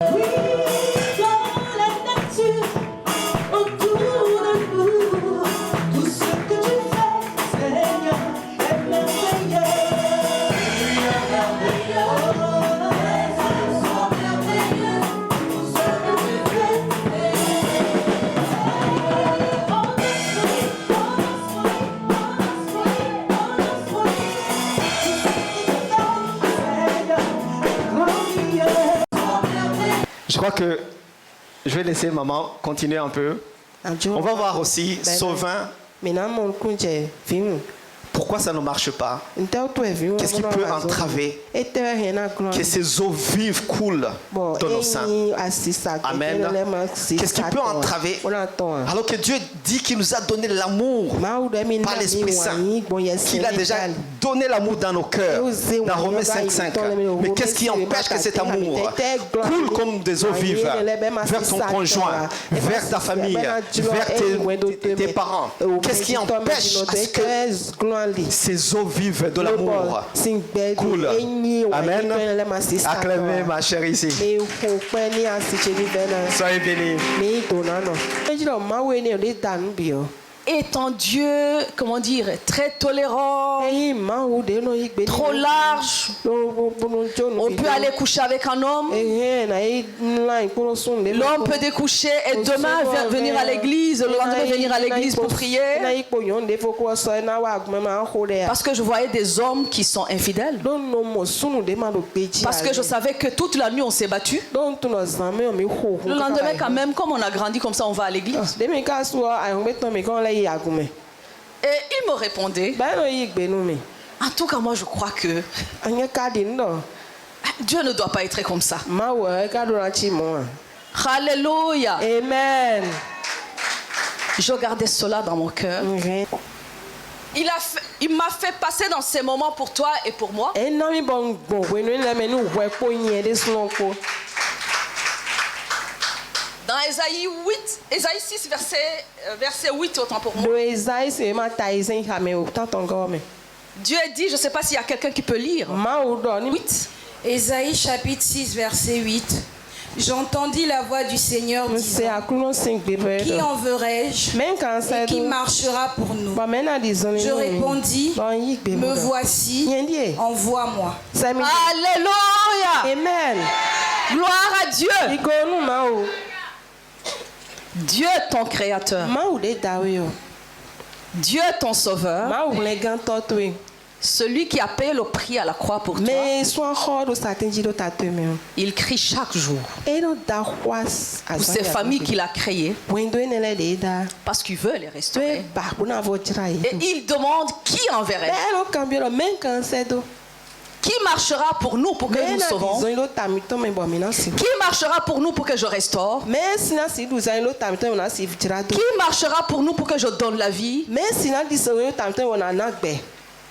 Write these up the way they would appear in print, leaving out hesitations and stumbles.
Oui, dans la nature, autour de nous, tout ce que tu fais, Seigneur, est merveilleux. Je crois que je vais laisser maman continuer un peu. On va voir aussi Sauvin. Pourquoi ça ne marche pas? Qu'est-ce qui peut entraver que ces eaux vives coulent dans nos seins? Amen. Qu'est-ce qui peut entraver? Alors que Dieu dit qu'il nous a donné l'amour par l'Esprit Saint, qu'il a déjà donné l'amour dans nos cœurs, dans Romains 5:5. Mais qu'est-ce qui empêche que cet amour coule comme des eaux vives vers ton conjoint, vers ta famille, vers tes parents? Qu'est-ce qui empêche à ce que ces eaux vives de l'amour coulent? Amen. Acclamez ma chère ici. Soyez bénis. Étant Dieu, comment dire, très tolérant, trop large, on peut aller coucher avec un homme, l'homme peut découcher et demain venir à l'église, le lendemain venir à l'église pour prier. Parce que je voyais des hommes qui sont infidèles. Parce que je savais que toute la nuit on s'est battu. Le lendemain quand même, comme on a grandi comme ça, on va à l'église. Et il me répondait, en tout cas moi je crois que Dieu ne doit pas être comme ça. Alléluia. Amen. Je gardais cela dans mon cœur. Il m'a fait passer dans ces moments pour toi et pour moi. Dans Ésaïe 6, verset 8, autant pour moi. Dieu dit, je ne sais pas s'il y a quelqu'un qui peut lire. 8. Ésaïe chapitre 6, verset 8. J'entendis la voix du Seigneur disant, qui enverrai-je et qui marchera pour nous? Je répondis, me voici, envoie-moi. Alléluia. Amen. Gloire à Dieu. Dieu ton créateur. Dieu ton sauveur. Celui qui a payé le prix à la croix pour toi. Il crie chaque jour pour ces familles qu'il a créées parce qu'il veut les restaurer. Et il demande qui enverrait. Qui marchera pour nous pour que nous sauvons? Qui marchera pour nous pour que je restaure? Qui marchera pour nous pour que je donne la vie?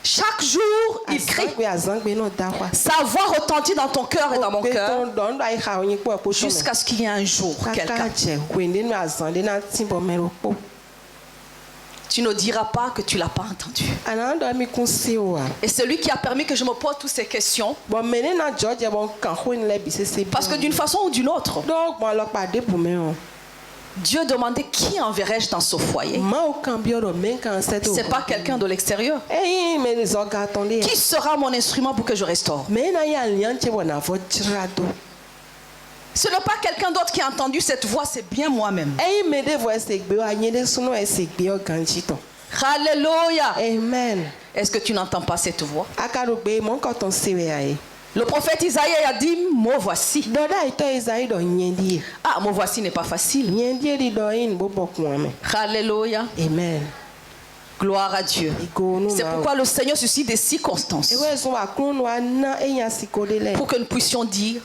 Chaque jour, il crie. Sa voix retentit dans ton cœur et dans mon cœur jusqu'à ce qu'il y ait un jour quelqu'un. Tu ne diras pas que tu ne l'as pas entendu. Et celui qui a permis que je me pose toutes ces questions, parce que d'une façon ou d'une autre, Dieu demandait qui enverrai-je dans ce foyer. Ce n'est pas quelqu'un de l'extérieur. Qui sera mon instrument pour que je restaure? Ce n'est pas quelqu'un d'autre qui a entendu cette voix, c'est bien moi-même. Alléluia. Amen. Est-ce que tu n'entends pas cette voix? Le prophète Isaïe a dit, me voici. Ah, me voici n'est pas facile. Alléluia. Amen. Gloire à Dieu. C'est pourquoi le Seigneur suscite des circonstances pour que nous puissions dire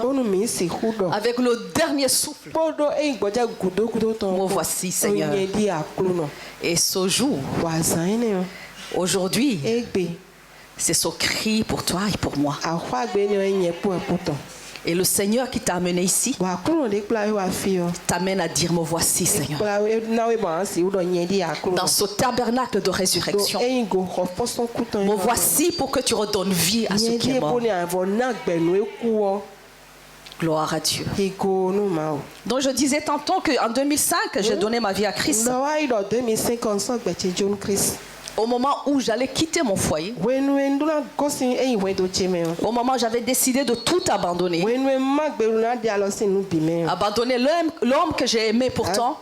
avec le dernier souffle, me voici Seigneur. Et ce jour, aujourd'hui, c'est ce cri pour toi et pour moi. Et le Seigneur qui t'a amené ici t'amène à dire, me voici Seigneur. Dans ce tabernacle de résurrection, me voici pour que tu redonnes vie à ce qui est mort. Gloire à Dieu. Donc je disais tantôt qu'en 2005, j'ai donné ma vie à Christ. Au moment où j'allais quitter mon foyer, au moment où j'avais décidé de tout abandonner, abandonner l'homme que j'ai aimé pourtant,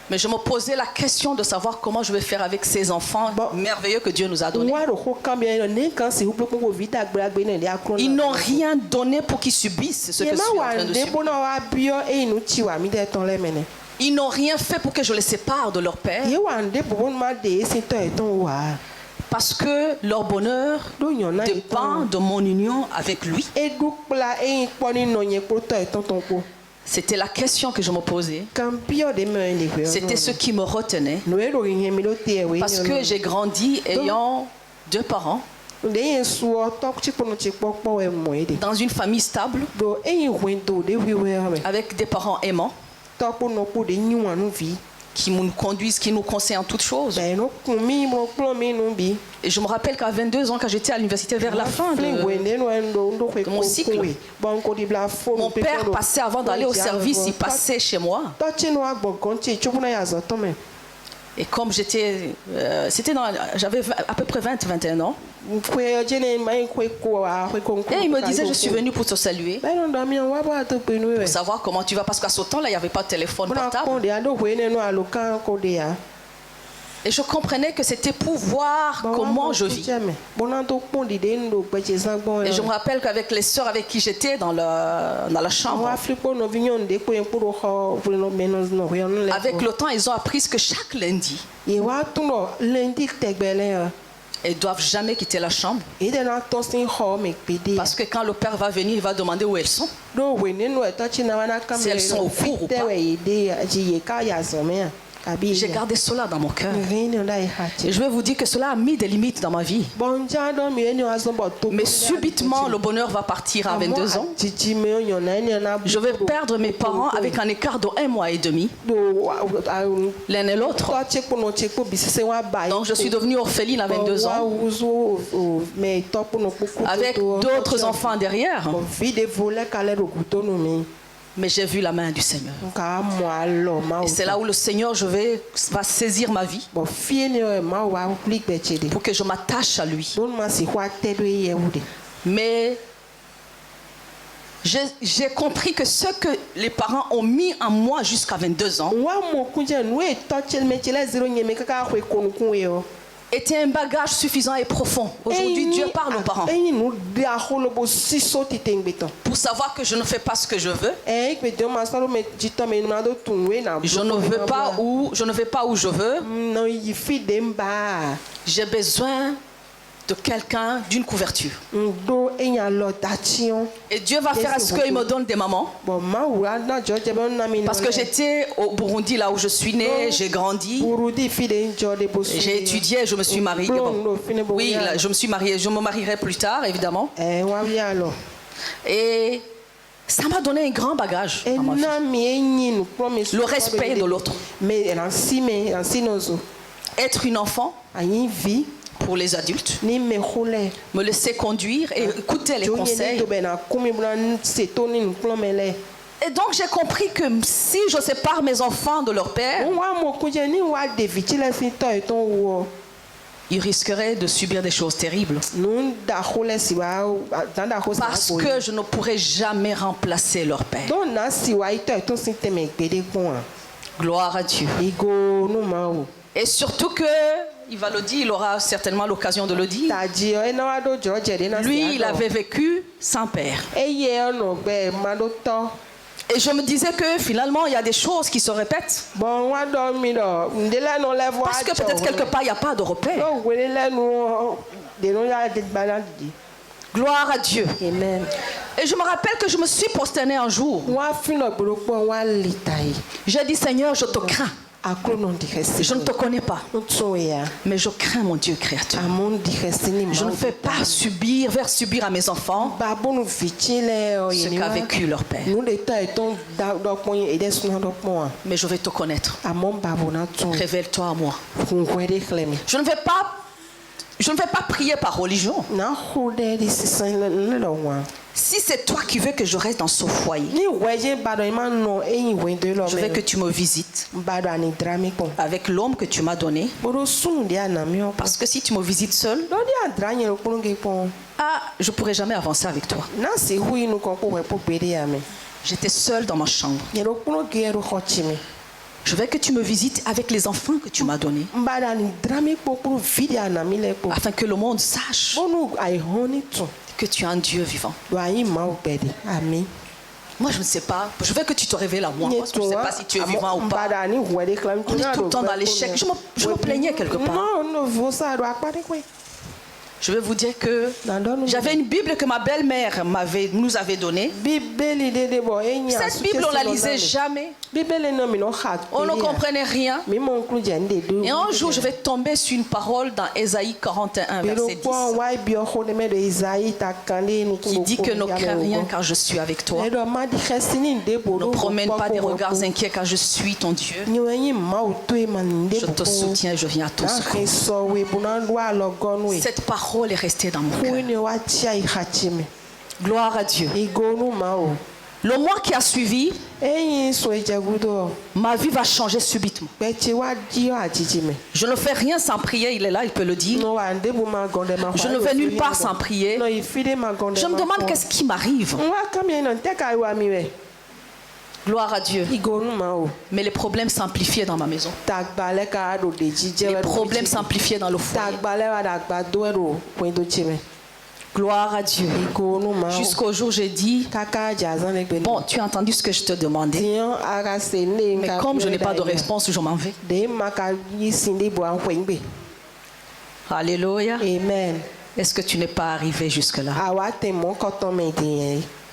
mais je me posais la question de savoir comment je vais faire avec ces enfants merveilleux que Dieu nous a donnés. Ils n'ont rien donné pour qu'ils subissent ce que je suis en train de subir. Ils n'ont rien fait pour que je les sépare de leur père. Parce que leur bonheur dépend de mon union avec lui. C'était la question que je me posais. C'était ce qui me retenait. Parce que j'ai grandi ayant 2 parents. Dans une famille stable. Avec des parents aimants. Qui nous conduisent, qui nous conseillent en toutes choses. Et je me rappelle qu'à 22 ans, quand j'étais à l'université vers la fin de mon cycle, mon père passait avant d'aller au service, il passait chez moi. Et comme j'avais à peu près 20-21 ans, et il me disait, je suis venu pour te saluer, pour savoir comment tu vas, parce qu'à ce temps-là, il n'y avait pas de téléphone portable. Et je comprenais que c'était pour voir comment je vis. Et je me rappelle qu'avec les sœurs avec qui j'étais dans la chambre, avec le temps, ils ont appris que chaque lundi, ils ne doivent jamais quitter la chambre. Parce que quand le père va venir, il va demander où elles sont. Si elles sont au cours ou pas. J'ai gardé cela dans mon cœur. Et je vais vous dire que cela a mis des limites dans ma vie. Mais subitement, le bonheur va partir à 22 ans. Je vais perdre mes parents avec un écart de 1 mois et demi. L'un et l'autre. Donc je suis devenue orpheline à 22 ans. Avec d'autres enfants derrière. Mais j'ai vu la main du Seigneur. Et c'est là où le Seigneur va saisir ma vie pour que je m'attache à lui. Mais j'ai compris que ce que les parents ont mis en moi jusqu'à 22 ans était un bagage suffisant et profond. Aujourd'hui, Dieu parle aux parents pour savoir que je ne fais pas ce que je veux. Je ne vais pas où je veux. J'ai besoin de quelqu'un, d'une couverture. Et Dieu va faire à ce qu'il me donne des mamans. Parce que j'étais au Burundi, là où je suis née, j'ai grandi. J'ai étudié, je me suis mariée. Oui, là, je me suis mariée, je me marierai plus tard, évidemment. Et ça m'a donné un grand bagage dans ma vie. Le respect de l'autre. Être une enfant pour les adultes, me laisser conduire et écouter les conseils. Et donc j'ai compris que si je sépare mes enfants de leur père, ils risqueraient de subir des choses terribles. Parce que je ne pourrai jamais remplacer leur père. Gloire à Dieu. Et surtout que, il va le dire, il aura certainement l'occasion de le dire. Lui, il avait vécu sans père. Et je me disais que finalement, il y a des choses qui se répètent. Parce que peut-être quelque part, il n'y a pas de repère. Gloire à Dieu. Amen. Et je me rappelle que je me suis prosternée un jour. J'ai dit, Seigneur, je te crains. Je ne te connais pas, mais je crains mon Dieu créateur. Je ne fais pas subir à mes enfants ce qu'a vécu leur père. Mais je vais te connaître. Révèle-toi à moi. Je ne vais pas Je ne vais pas prier par religion. Si c'est toi qui veux que je reste dans ce foyer, je veux que tu me visites avec l'homme que tu m'as donné. Parce que si tu me visites seul, je ne pourrai jamais avancer avec toi. J'étais seule dans ma chambre. Je veux que tu me visites avec les enfants que tu m'as donnés. Afin que le monde sache que tu es un Dieu vivant. Moi, je ne sais pas. Je veux que tu te révèles à moi. Parce que je ne sais pas si tu es vivant ou pas. On est tout le temps dans l'échec. Je me plaignais quelque part. Je vais vous dire que j'avais une Bible que ma belle-mère nous avait donnée. Cette Bible, on ne la lisait jamais. On ne comprenait rien. Et un jour, je vais tomber sur une parole dans Ésaïe 41, verset 10, qui dit que ne crains rien car je suis avec toi. Ne promène pas des regards inquiets car je suis ton Dieu. Je te soutiens et je viens à ton secours. Cette parole est restée dans mon cœur. Gloire à Dieu. Le mois qui a suivi, ma vie va changer subitement. Je ne fais rien sans prier, il est là, il peut le dire. Je ne vais nulle part sans prier. Je me demande qu'est-ce qui m'arrive. Gloire à Dieu. Mais les problèmes s'amplifiaient dans ma maison. Les problèmes s'amplifiaient dans le foyer. Gloire à Dieu. Jusqu'au jour où j'ai dit, bon, tu as entendu ce que je te demandais. Mais comme je n'ai pas de réponse, je m'en vais. Alléluia. Amen. Est-ce que tu n'es pas arrivé jusque-là?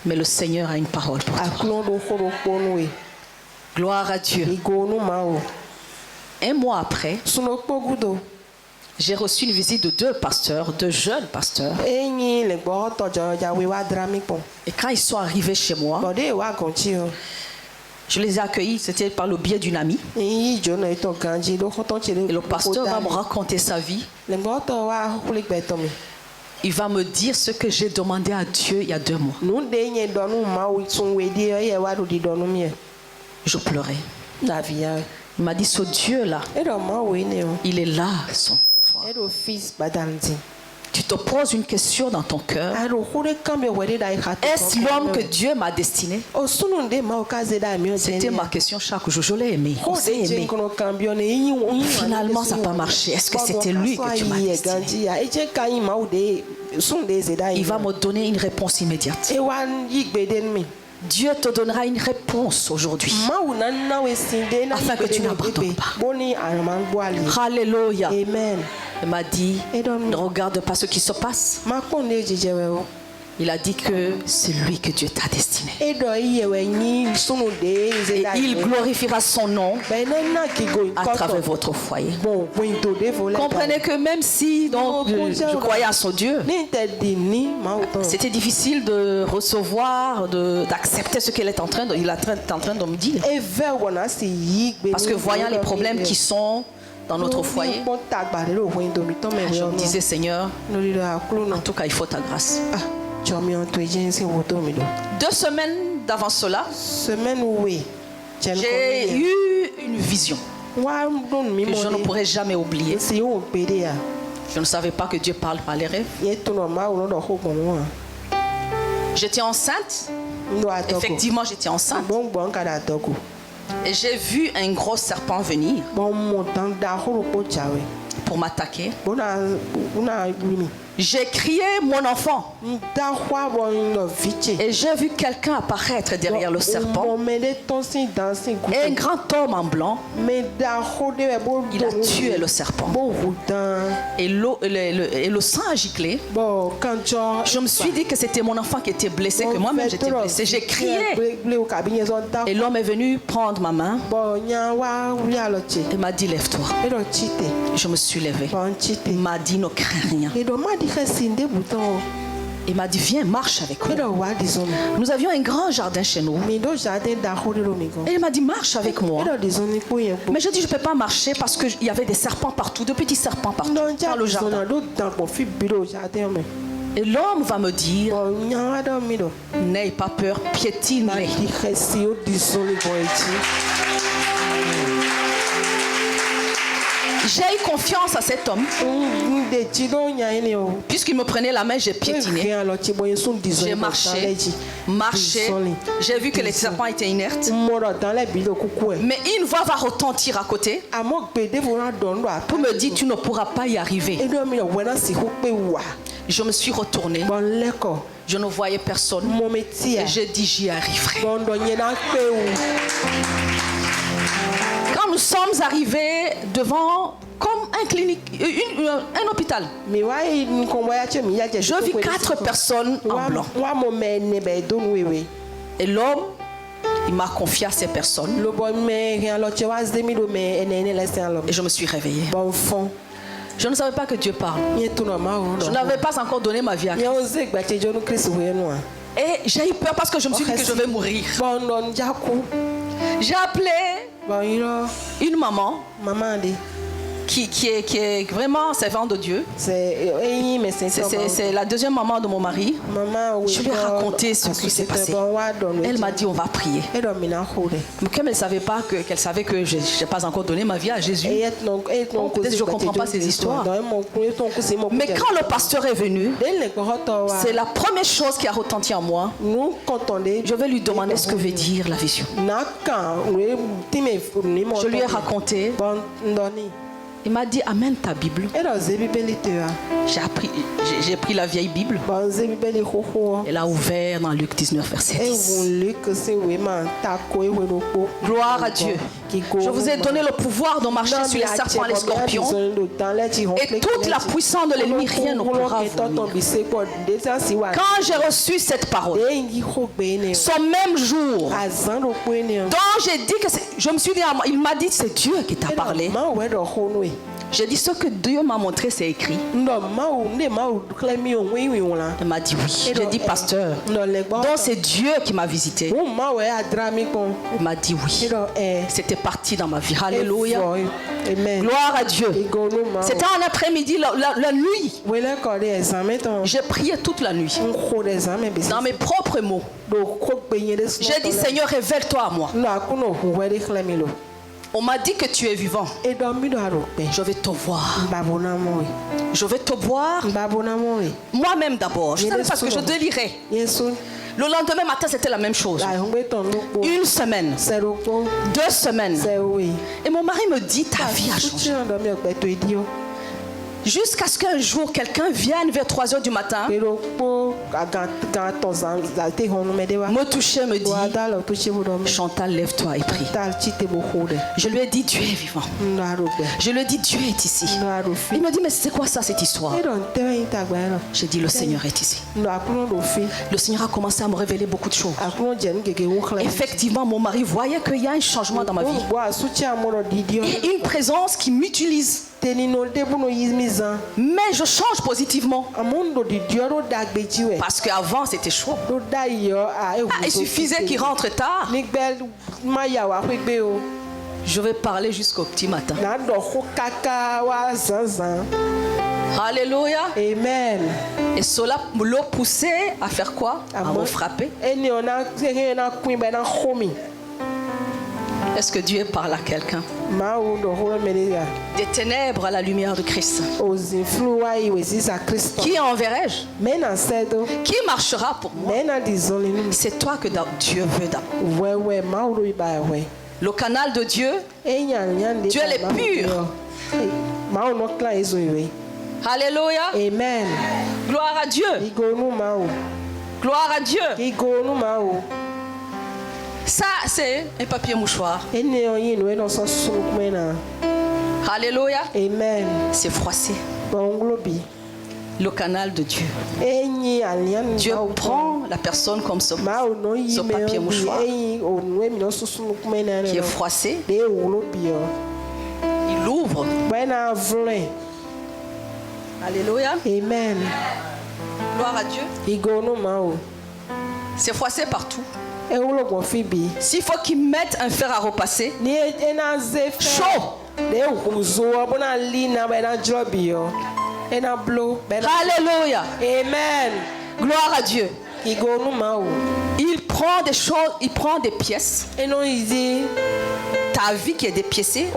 Mais le Seigneur a une parole pour toi. Gloire à Dieu. Un mois après, j'ai reçu une visite de deux jeunes pasteurs. Et quand ils sont arrivés chez moi, je les ai accueillis, c'était par le biais d'une amie. Et le pasteur va me raconter sa vie. Il va me dire ce que j'ai demandé à Dieu il y a 2 mois. Je pleurais. Il m'a dit, ce Dieu-là, il est là. Tu te poses une question dans ton cœur. Est-ce l'homme que Dieu m'a destiné? C'était ma question chaque jour. Je l'ai aimé. On s'est aimé. Finalement, ça n'a pas marché. Est-ce que c'était lui que tu m'as destiné? Il va me donner une réponse immédiate. Dieu te donnera une réponse aujourd'hui. Afin que tu n'abandonnes pas. Alléluia. Amen. Il m'a dit, ne regarde pas ce qui se passe. Il a dit que c'est lui que Dieu t'a destiné. Et il glorifiera son nom à travers votre foyer. Comprenez que même si je croyais à son Dieu, c'était difficile de recevoir, d'accepter ce qu'il est en train de me dire. Parce que voyant les problèmes qui sont dans notre foyer, je me disais, Seigneur, en tout cas, il faut ta grâce. 2 semaines d'avant cela, j'ai eu une vision que je ne pourrai jamais oublier. Je ne savais pas que Dieu parle par les rêves. J'étais enceinte. Effectivement, j'étais enceinte. Et j'ai vu un gros serpent venir pour m'attaquer. J'ai crié mon enfant. Et j'ai vu quelqu'un apparaître derrière le serpent. Et un grand homme en blanc. Il a tué le serpent. Et le sang a giclé. Je me suis dit que c'était mon enfant qui était blessé, que moi-même j'étais blessée. J'ai crié. Et l'homme est venu prendre ma main. Il m'a dit, lève-toi. Je me suis levée. Il m'a dit, ne crains rien. Il m'a dit, viens, marche avec moi. Nous avions un grand jardin chez nous. Et il m'a dit, marche avec moi. Mais je dis, je ne peux pas marcher parce qu'il y avait des serpents partout, de petits serpents partout dans le jardin. Et l'homme va me dire, n'aie pas peur, piétine-les. J'ai eu confiance à cet homme. Puisqu'il me prenait la main, j'ai piétiné. J'ai marché. J'ai vu que les serpents étaient inertes. Mais une voix va retentir à côté pour me dire, tu ne pourras pas y arriver. Je me suis retournée. Je ne voyais personne. Et j'ai dit, j'y arriverai. Quand nous sommes arrivés devant comme un un hôpital, je vis 4 personnes en blanc. Et l'homme, il m'a confié à ces personnes. Et je me suis réveillée. Je ne savais pas que Dieu parle. Je n'avais pas encore donné ma vie à Christ. Et j'ai eu peur parce que je me suis dit que je vais mourir. J'ai appelé une maman qui est vraiment servante de Dieu. C'est la deuxième maman de mon mari. Je lui ai raconté ce qui s'est passé. Elle m'a dit, on va prier. Mais comme elle ne savait pas qu'elle savait que je n'ai pas encore donné ma vie à Jésus, peut-être je ne comprends pas ces histoires. Mais quand le pasteur est venu, c'est la première chose qui a retenti en moi. Je vais lui demander ce que veut dire la vision. Je lui ai raconté. Il m'a dit, amène ta Bible. J'ai pris la vieille Bible. Elle a ouvert dans Luc 19, verset 10. Gloire à Dieu. Je vous ai donné le pouvoir de marcher sur les serpents et les scorpions. Et toute la puissance de l'ennemi, rien ne pourra vous nuire. Quand j'ai reçu cette parole, ce même jour, dont j'ai dit que je me suis dit, il m'a dit, c'est Dieu qui t'a parlé. J'ai dit, ce que Dieu m'a montré, c'est écrit. Il m'a dit oui. J'ai dit, pasteur, donc c'est Dieu qui m'a visité. Il m'a dit oui. C'était parti dans ma vie. Alléluia. Gloire à Dieu. C'était un après-midi, la nuit. J'ai prié toute la nuit. Dans mes propres mots. J'ai dit, Seigneur, révèle-toi à moi. On m'a dit que tu es vivant. Je vais te voir. Je vais te voir. Moi-même d'abord. Je savais parce que je délirais. Le lendemain matin, c'était la même chose. 1 semaine. 2 semaines. Et mon mari me dit, ta vie a changé. Jusqu'à ce qu'un jour, quelqu'un vienne vers 3 h du matin, me toucher, me dit, Chantal, lève-toi et prie. Je lui ai dit, Dieu est vivant. Je lui ai dit, Dieu est ici. Il me dit, mais c'est quoi ça, cette histoire? J'ai dit, le Seigneur est ici. Le Seigneur a commencé à me révéler beaucoup de choses. Effectivement, mon mari voyait qu'il y a un changement dans ma vie. Et une présence qui m'utilise. Mais je change positivement. Parce qu'avant c'était chaud. Il suffisait qu'il rentre tard. Je vais parler jusqu'au petit matin. Alléluia. Amen. Et cela l'a poussé à faire quoi? À me frapper. Est-ce que Dieu parle à quelqu'un? Des ténèbres à la lumière de Christ. Qui enverrai-je? Qui marchera pour moi? C'est toi que Dieu veut d'abord. Le canal de Dieu, Dieu est pur. Alléluia. Amen. Gloire à Dieu. Gloire à Dieu. Ça, c'est un papier mouchoir. Alléluia. Amen. C'est froissé. Le canal de Dieu. Dieu prend la personne comme ce papier mouchoir qui est froissé. Il l'ouvre. Alléluia. Amen. Gloire à Dieu. C'est froissé partout. S'il faut qu'ils mettent un fer à repasser, chaud. Alléluia. Amen. Gloire à Dieu. Il prend des choses, il prend des pièces. Ta vie qui est dépiécée.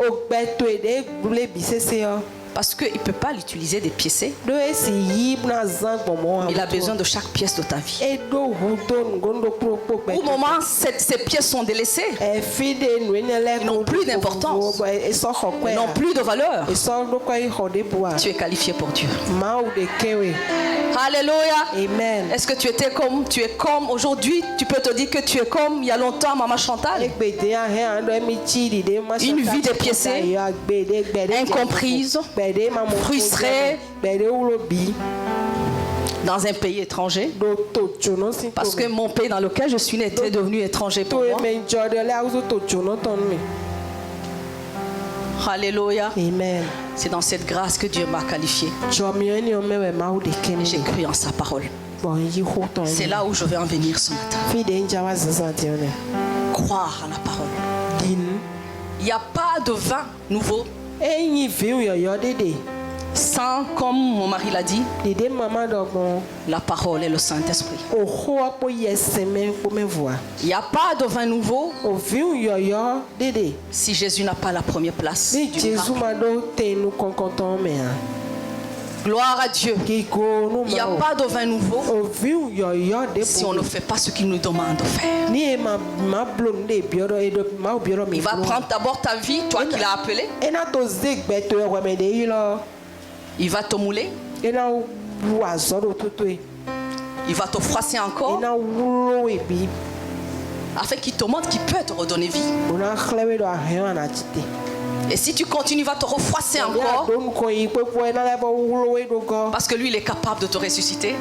Parce qu'il ne peut pas l'utiliser dépiécée. Il a besoin de chaque pièce de ta vie. Au moment où ces pièces sont délaissées, elles n'ont plus d'importance, elles n'ont plus de valeur. Tu es qualifié pour Dieu. Alléluia. Amen. Est-ce que tu es comme aujourd'hui, tu peux te dire que tu es comme il y a longtemps Maman Chantal. Une vie dépiécée, incomprise, frustrée, dans un pays étranger. Parce que mon pays dans lequel je suis né était devenu étranger pour moi. Alléluia. Amen. C'est dans cette grâce que Dieu m'a qualifié. J'ai cru en sa parole. C'est là où je vais en venir ce matin. Croire à la parole. Il n'y a pas de vin nouveau sans, comme mon mari l'a dit, la parole et le Saint-Esprit. Il n'y a pas de vin nouveau si Jésus n'a pas la première place. Gloire à Dieu. Il n'y a pas de vin nouveau si on ne fait pas ce qu'il nous demande de faire. Il va prendre d'abord ta vie, toi qui l'as appelé. Il va te mouler. Il va te froisser encore. Afin qu'il te montre qu'il peut te redonner vie. Et si tu continues, il va te refroisser encore. Parce que lui, il est capable de te ressusciter.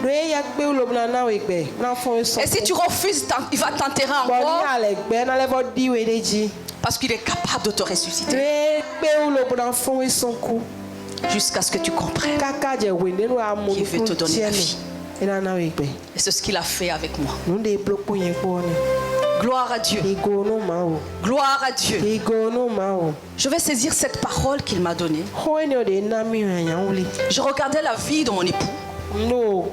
Et si tu refuses, il va t'enterrer encore. Parce qu'il est capable de te ressusciter. Jusqu'à ce que tu comprennes qu'il veut te donner la vie. Et c'est ce qu'il a fait avec moi. Gloire à Dieu. Gloire à Dieu. Je vais saisir cette parole qu'il m'a donnée. Je regardais la vie de mon époux.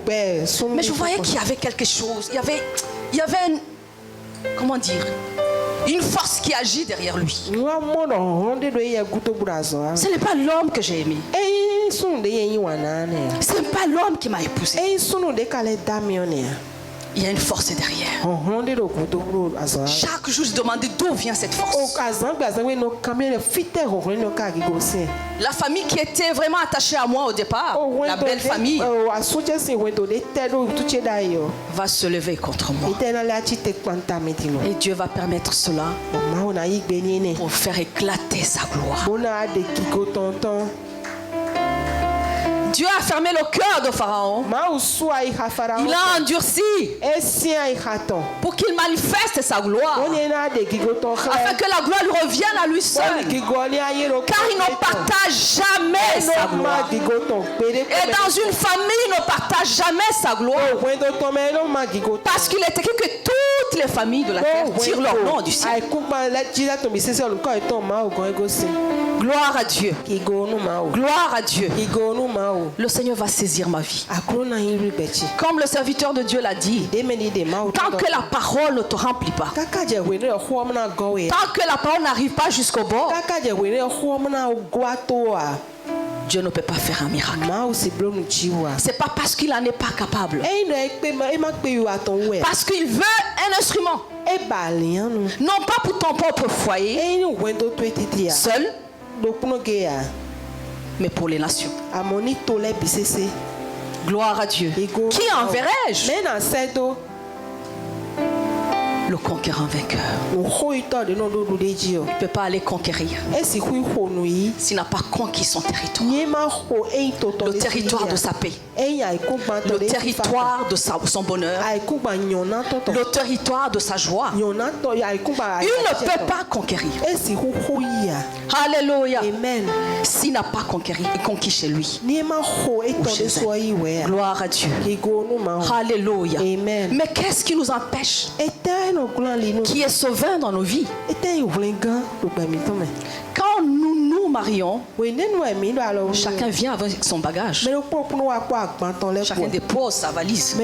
Mais je voyais qu'il y avait quelque chose. Il y avait comment dire, une force qui agit derrière lui. Ce n'est pas l'homme que j'ai aimé. Ce n'est pas l'homme qui m'a épousé. Il y a une force derrière. Chaque jour, je demandais d'où vient cette force. La famille qui était vraiment attachée à moi au départ, la belle famille, va se lever contre moi. Et Dieu va permettre cela pour faire éclater sa gloire. Dieu a fermé le cœur de Pharaon. Il a endurci pour qu'il manifeste sa gloire, afin que la gloire lui revienne à lui seul, car il ne partage jamais sa gloire. Et dans une famille, il ne partage jamais sa gloire, parce qu'il est écrit que toutes les familles de la terre tirent leur nom du ciel. Gloire à Dieu. Gloire à Dieu. Le Seigneur va saisir ma vie. Comme le serviteur de Dieu l'a dit, tant que la parole ne te remplit pas, tant que la parole n'arrive pas jusqu'au bord, Dieu ne peut pas faire un miracle. C'est pas parce qu'il n'en est pas capable. Parce qu'il veut un instrument. Non pas pour ton propre foyer seul, mais pour les nations. Gloire à Dieu. Qui enverrai-je? le conquérant vainqueur. Il ne peut pas aller conquérir s'il n'a pas conquis son territoire. Le territoire de sa paix. Le territoire de son bonheur. Le territoire de sa joie. Il ne peut pas conquérir. Alléluia. S'il n'a pas conquis chez lui. Ou chez elle. Gloire à Dieu. Alléluia. Mais qu'est-ce qui nous empêche, qui est sauveur dans nos vies? Quand nous marions, chacun vient avec son bagage. Chacun dépose sa valise.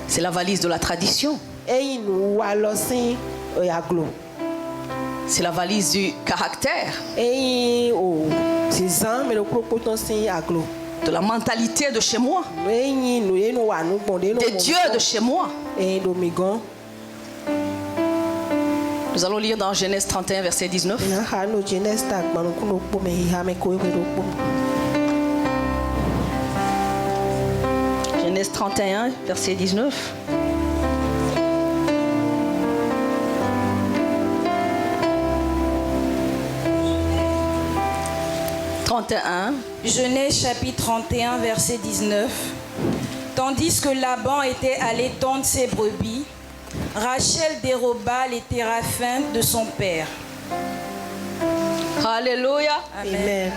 C'est la valise de la tradition. C'est la valise du caractère. De la mentalité de chez moi. Des dieux de chez moi. Nous allons lire dans Genèse 31, verset 19. Genèse 31, verset 19. Genèse chapitre 31, verset 19. Tandis que Laban était allé tondre ses brebis, Rachel déroba les téraphins de son père. Alléluia. Amen.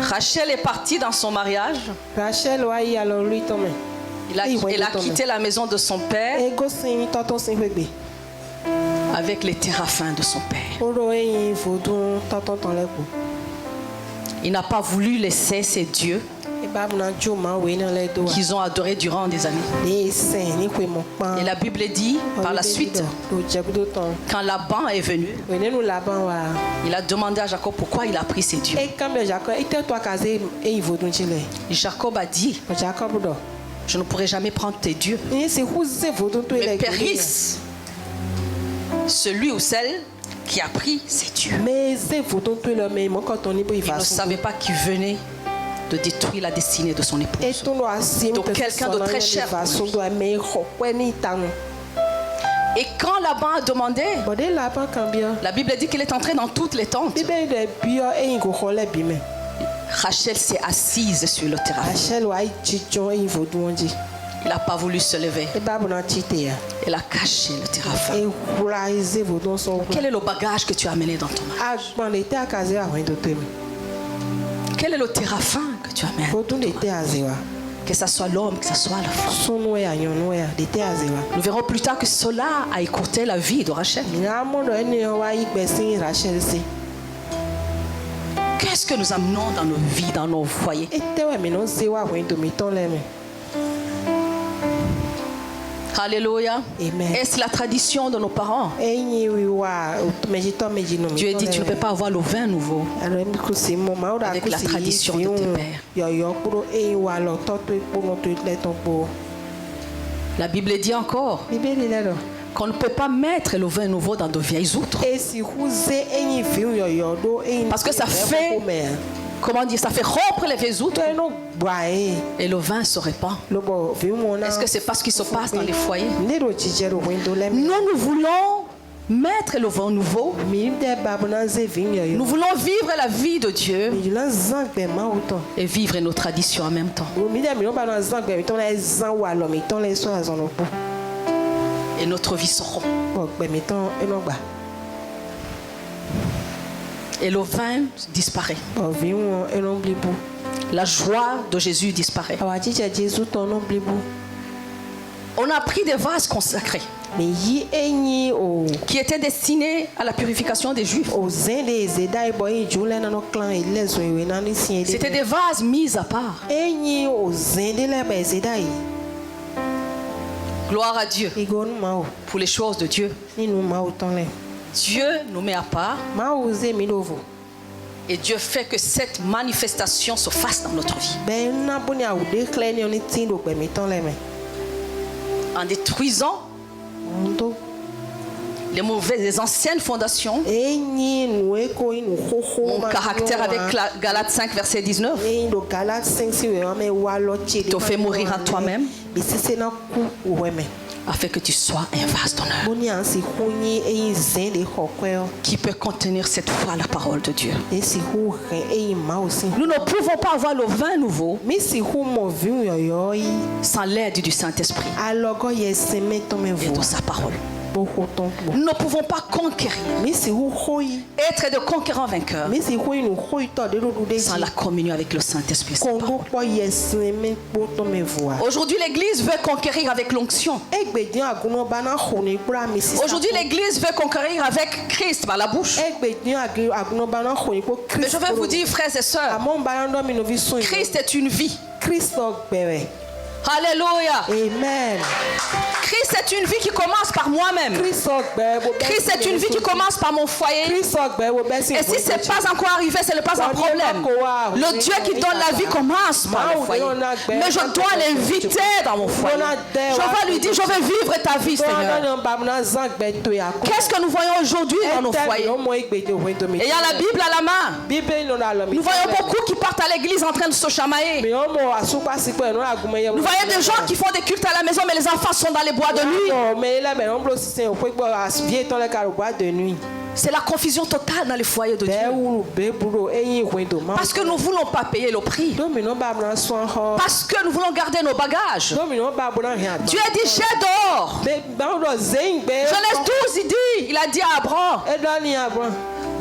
Rachel est partie dans son mariage. Il a quitté la maison de son père avec les téraphins de son père. Il n'a pas voulu laisser ces dieux qu'ils ont adorés durant des années. Et la Bible dit par la suite, quand Laban est venu, il a demandé à Jacob pourquoi il a pris ces dieux. Jacob a dit, je ne pourrai jamais prendre tes dieux, mais périsse celui ou celle qui a pris ces dieux. Il ne savait pas qu'il venait de détruire la destinée de son épouse. Donc quelqu'un de très cher pour lui. Et quand Laban a demandé, la Bible dit qu'il est entré dans toutes les tentes. Rachel s'est assise sur le terrain. Il n'a pas voulu se lever. Elle a caché le téraphim. Quel est le bagage que tu as amené dans ton mariage? Quel est le téraphim que tu amènes? Que ce soit l'homme, que ce soit la femme. Nous verrons plus tard que cela a écourté la vie de Rachel. Qu'est-ce que nous amenons dans nos vies, dans nos foyers? Alléluia. Est-ce la tradition de nos parents? Dieu dit tu ne peux pas avoir le vin nouveau avec la tradition de tes pères. La Bible dit encore qu'on ne peut pas mettre le vin nouveau dans de vieilles outres. Parce que ça fait, comment dire, ça fait rompre les vieilles outres et le vin se répand. Est-ce que c'est pas ce qui se passe dans les foyers? Nous voulons mettre le vin nouveau. Nous voulons vivre la vie de Dieu et vivre nos traditions en même temps. Et notre vie se rompt. Et le vin disparaît. La joie de Jésus disparaît. On a pris des vases consacrés qui étaient destinés à la purification des Juifs. C'était des vases mis à part. Gloire à Dieu pour les choses de Dieu. Dieu nous met à part. Et Dieu fait que cette manifestation se fasse dans notre vie. En détruisant les anciennes fondations. Mon caractère avec Galates 5 verset 19 te fait mourir à toi-même afin que tu sois un vase d'honneur qui peut contenir cette fois la parole de Dieu. Nous ne pouvons pas avoir le vin nouveau sans l'aide du Saint-Esprit et de sa parole. Nous ne pouvons pas conquérir, être de conquérants vainqueurs sans la communion avec le Saint-Esprit. Aujourd'hui, l'Église veut conquérir avec l'onction. Aujourd'hui, l'Église veut conquérir avec Christ par la bouche. Mais je vais vous dire, frères et sœurs, Christ est une vie. Alléluia. Amen. Christ est une vie qui commence par moi-même. Christ est une vie qui commence par mon foyer. Et si ce n'est pas encore arrivé, ce n'est pas un problème. Le Dieu qui donne la vie commence par le foyer. Mais je dois l'inviter dans mon foyer. Je vais lui dire, je vais vivre ta vie, Seigneur. Qu'est-ce que nous voyons aujourd'hui dans nos foyers? Et il y a la Bible à la main. Nous voyons beaucoup qui partent à l'église en train de se chamailler. Nous voyons des gens qui font des cultes à la maison, mais les enfants sont dans les bois de nuit. C'est la confusion totale dans les foyers de Dieu. Parce que nous ne voulons pas payer le prix. Parce que nous voulons garder nos bagages. Dieu a dit, j'ai dehors. Genèse 12, il a dit à Abraham,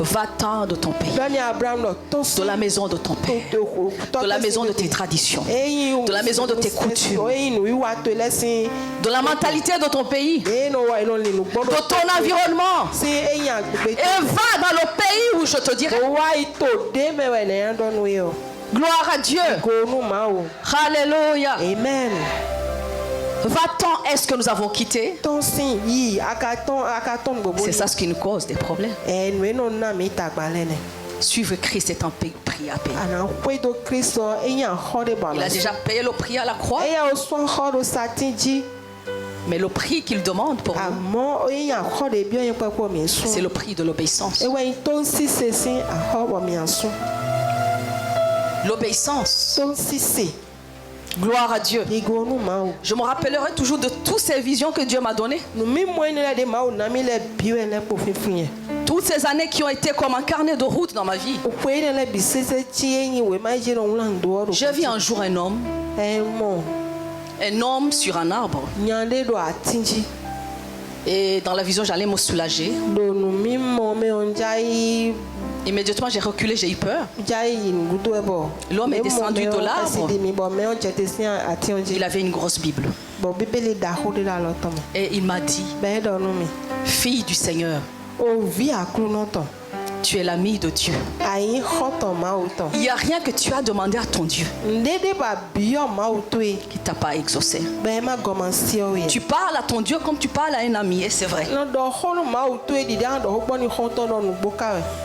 va-t'en de ton pays, de la maison de ton père, de la maison de tes traditions, de la maison de tes coutumes, de la mentalité de ton pays, de ton environnement, et va dans le pays où je te dirai. Gloire à Dieu. Alléluia. Amen. Va-t'en, est-ce que nous avons quitté? C'est ça ce qui nous cause des problèmes. Suivre Christ est un prix à payer. Il a déjà payé le prix à la croix. Mais le prix qu'il demande pour nous, c'est le prix de l'obéissance. L'obéissance. Gloire à Dieu. Je me rappellerai toujours de toutes ces visions que Dieu m'a données. Toutes ces années qui ont été comme un carnet de route dans ma vie. J'ai vu un jour un homme sur un arbre. Et dans la vision, j'allais me soulager. Immédiatement, j'ai reculé, j'ai eu peur. L'homme est descendu de l'arbre. Il avait une grosse Bible. Et il m'a dit, fille du Seigneur, tu es l'ami de Dieu. Il n'y a rien que tu as demandé à ton Dieu qui ne t'a pas exaucé. Tu parles à ton Dieu comme tu parles à un ami, et c'est vrai.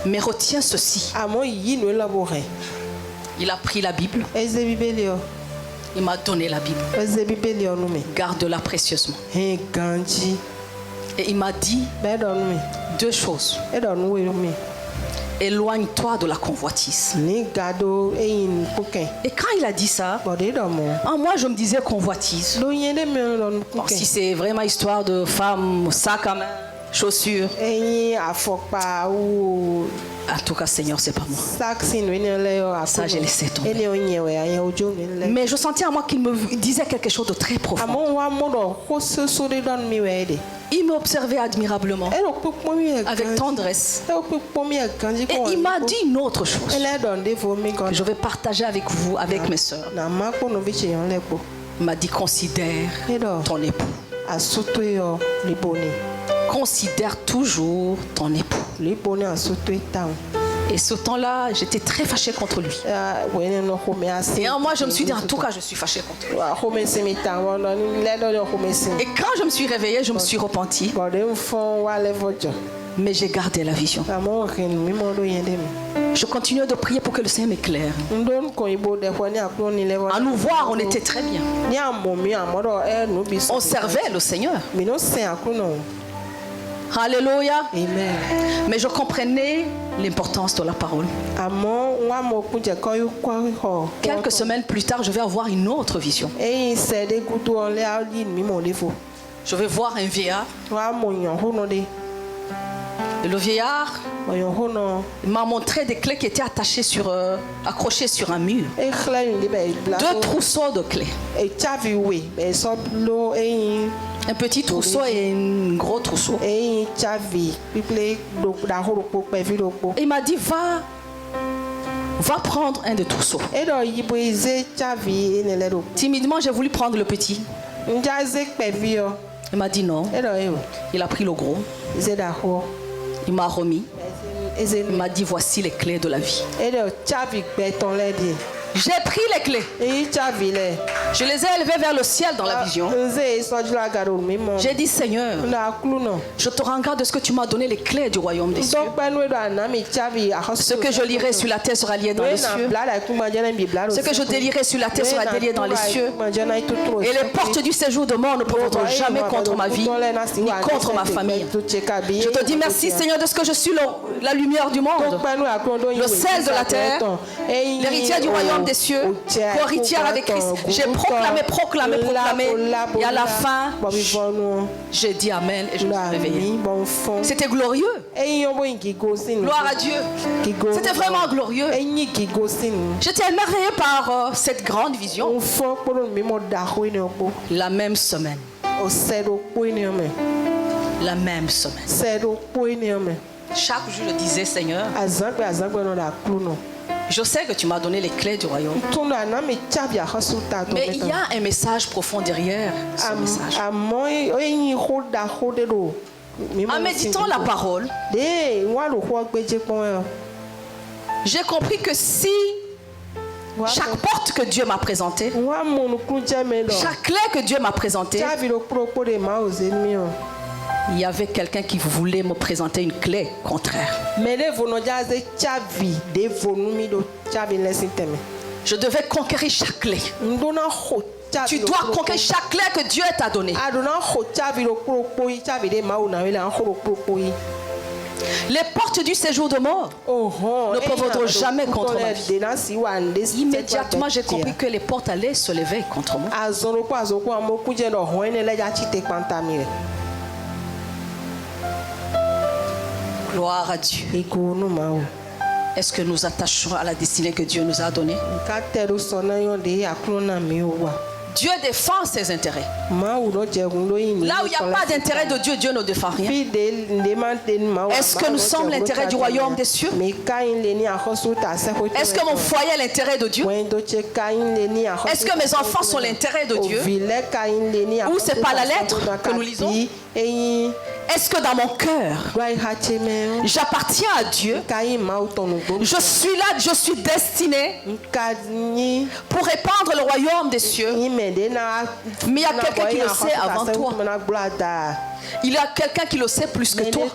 Mais retiens ceci. Il a pris la Bible. Il m'a donné la Bible. Garde-la précieusement. Et il m'a dit deux choses. Éloigne-toi de la convoitise. Et quand il a dit ça, moi je me disais convoitise. Bon, si c'est vraiment histoire de femmes, sac à main, chaussures. En tout cas, Seigneur, c'est pas moi. Ça, j'ai laissé tomber. Mais je sentais en moi qu'il me disait quelque chose de très profond. Il m'observait admirablement, avec tendresse. Et il m'a dit une autre chose que je vais partager avec vous, avec mes soeurs. Il m'a dit, considère ton époux. Considère toujours ton époux. Et ce temps-là, j'étais très fâchée contre lui. Et en moi, je me suis dit, en tout cas, je suis fâchée contre lui. Et quand je me suis réveillée, je me suis repentie. Mais j'ai gardé la vision. Je continuais de prier pour que le Seigneur m'éclaire. À nous voir, on était très bien. On servait le Seigneur. Alléluia. Amen. Mais je comprenais l'importance de la parole. Quelques semaines plus tard, je vais avoir une autre vision. je vais voir un vieillard. Et le vieillard m'a montré des clés qui étaient accrochées sur un mur. 2 trousseaux de clés. Un petit trousseau et un gros trousseau. Et il m'a dit, va prendre un des trousseaux. Timidement, j'ai voulu prendre le petit. Il m'a dit non. Il a pris le gros. Il m'a remis. Il m'a dit, voici les clés de la vie. J'ai pris les clés. Je les ai élevées vers le ciel dans la vision. J'ai dit, Seigneur, je te rends grâce de ce que tu m'as donné, les clés du royaume des cieux. Ce que je lirai sur la terre sera lié dans les cieux. Ce que je délierai sur la terre sera délié dans les cieux. Et les portes du séjour de mort ne pourront jamais contre ma vie, ni contre ma famille. Je te dis merci, Seigneur, de ce que je suis la lumière du monde, le sel de la terre, l'héritier du royaume des cieux, co-héritière avec Christ. J'ai proclamé. Et à la fin, j'ai dit Amen et je me suis réveillée. C'était glorieux. Gloire à Dieu. C'était vraiment glorieux. J'étais émerveillée par cette grande vision. La même semaine. La même semaine. Chaque jour, je disais, Seigneur, je sais que tu m'as donné les clés du royaume. Mais il y a un message profond derrière ce message. En méditant la parole, j'ai compris que si chaque porte que Dieu m'a présentée, chaque clé que Dieu m'a présentée, il y avait quelqu'un qui voulait me présenter une clé contraire. Je devais conquérir chaque clé. Tu dois conquérir chaque clé que Dieu t'a donnée. Les portes du séjour de mort ne pourront jamais contre ma vie. Immédiatement, j'ai compris que les portes allaient se lever contre moi. Gloire à Dieu. Est-ce que nous attachons à la destinée que Dieu nous a donnée? Dieu défend ses intérêts. Là où il n'y a pas d'intérêt de Dieu, Dieu ne défend rien. Est-ce que nous sommes l'intérêt du royaume des cieux? Est-ce que mon foyer est l'intérêt de Dieu? Est-ce que mes enfants sont l'intérêt de Dieu? Ou c'est pas la lettre que nous lisons? Est-ce que dans mon cœur, j'appartiens à Dieu? Je suis là, je suis destiné pour répandre le royaume des cieux. Mais il y a quelqu'un qui le sait avant toi. Il y a quelqu'un qui le sait plus que toi.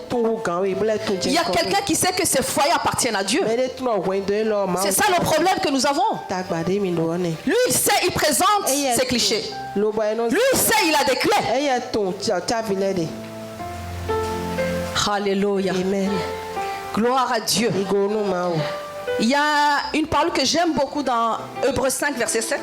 Il y a quelqu'un qui sait que ses foyers appartiennent à Dieu. C'est ça le problème que nous avons. Lui, il sait, il présente ses clichés. Lui, il sait, il a des clés. Alléluia. Amen. Gloire à Dieu. Il y a une parole que j'aime beaucoup dans Hébreux 5, verset 7.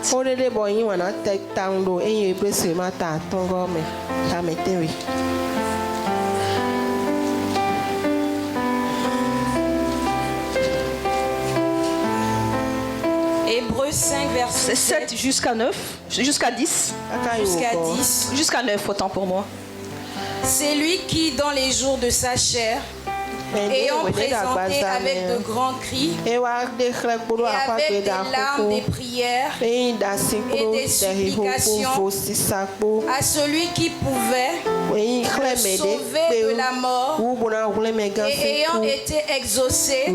Hébreux 5, verset 7 jusqu'à 9, jusqu'à 10. Jusqu'à 9, autant pour moi. C'est lui qui, dans les jours de sa chair, ayant présenté avec de grands cris et avec des larmes, des prières et des supplications à celui qui pouvait le sauver de la mort, et ayant été exaucé à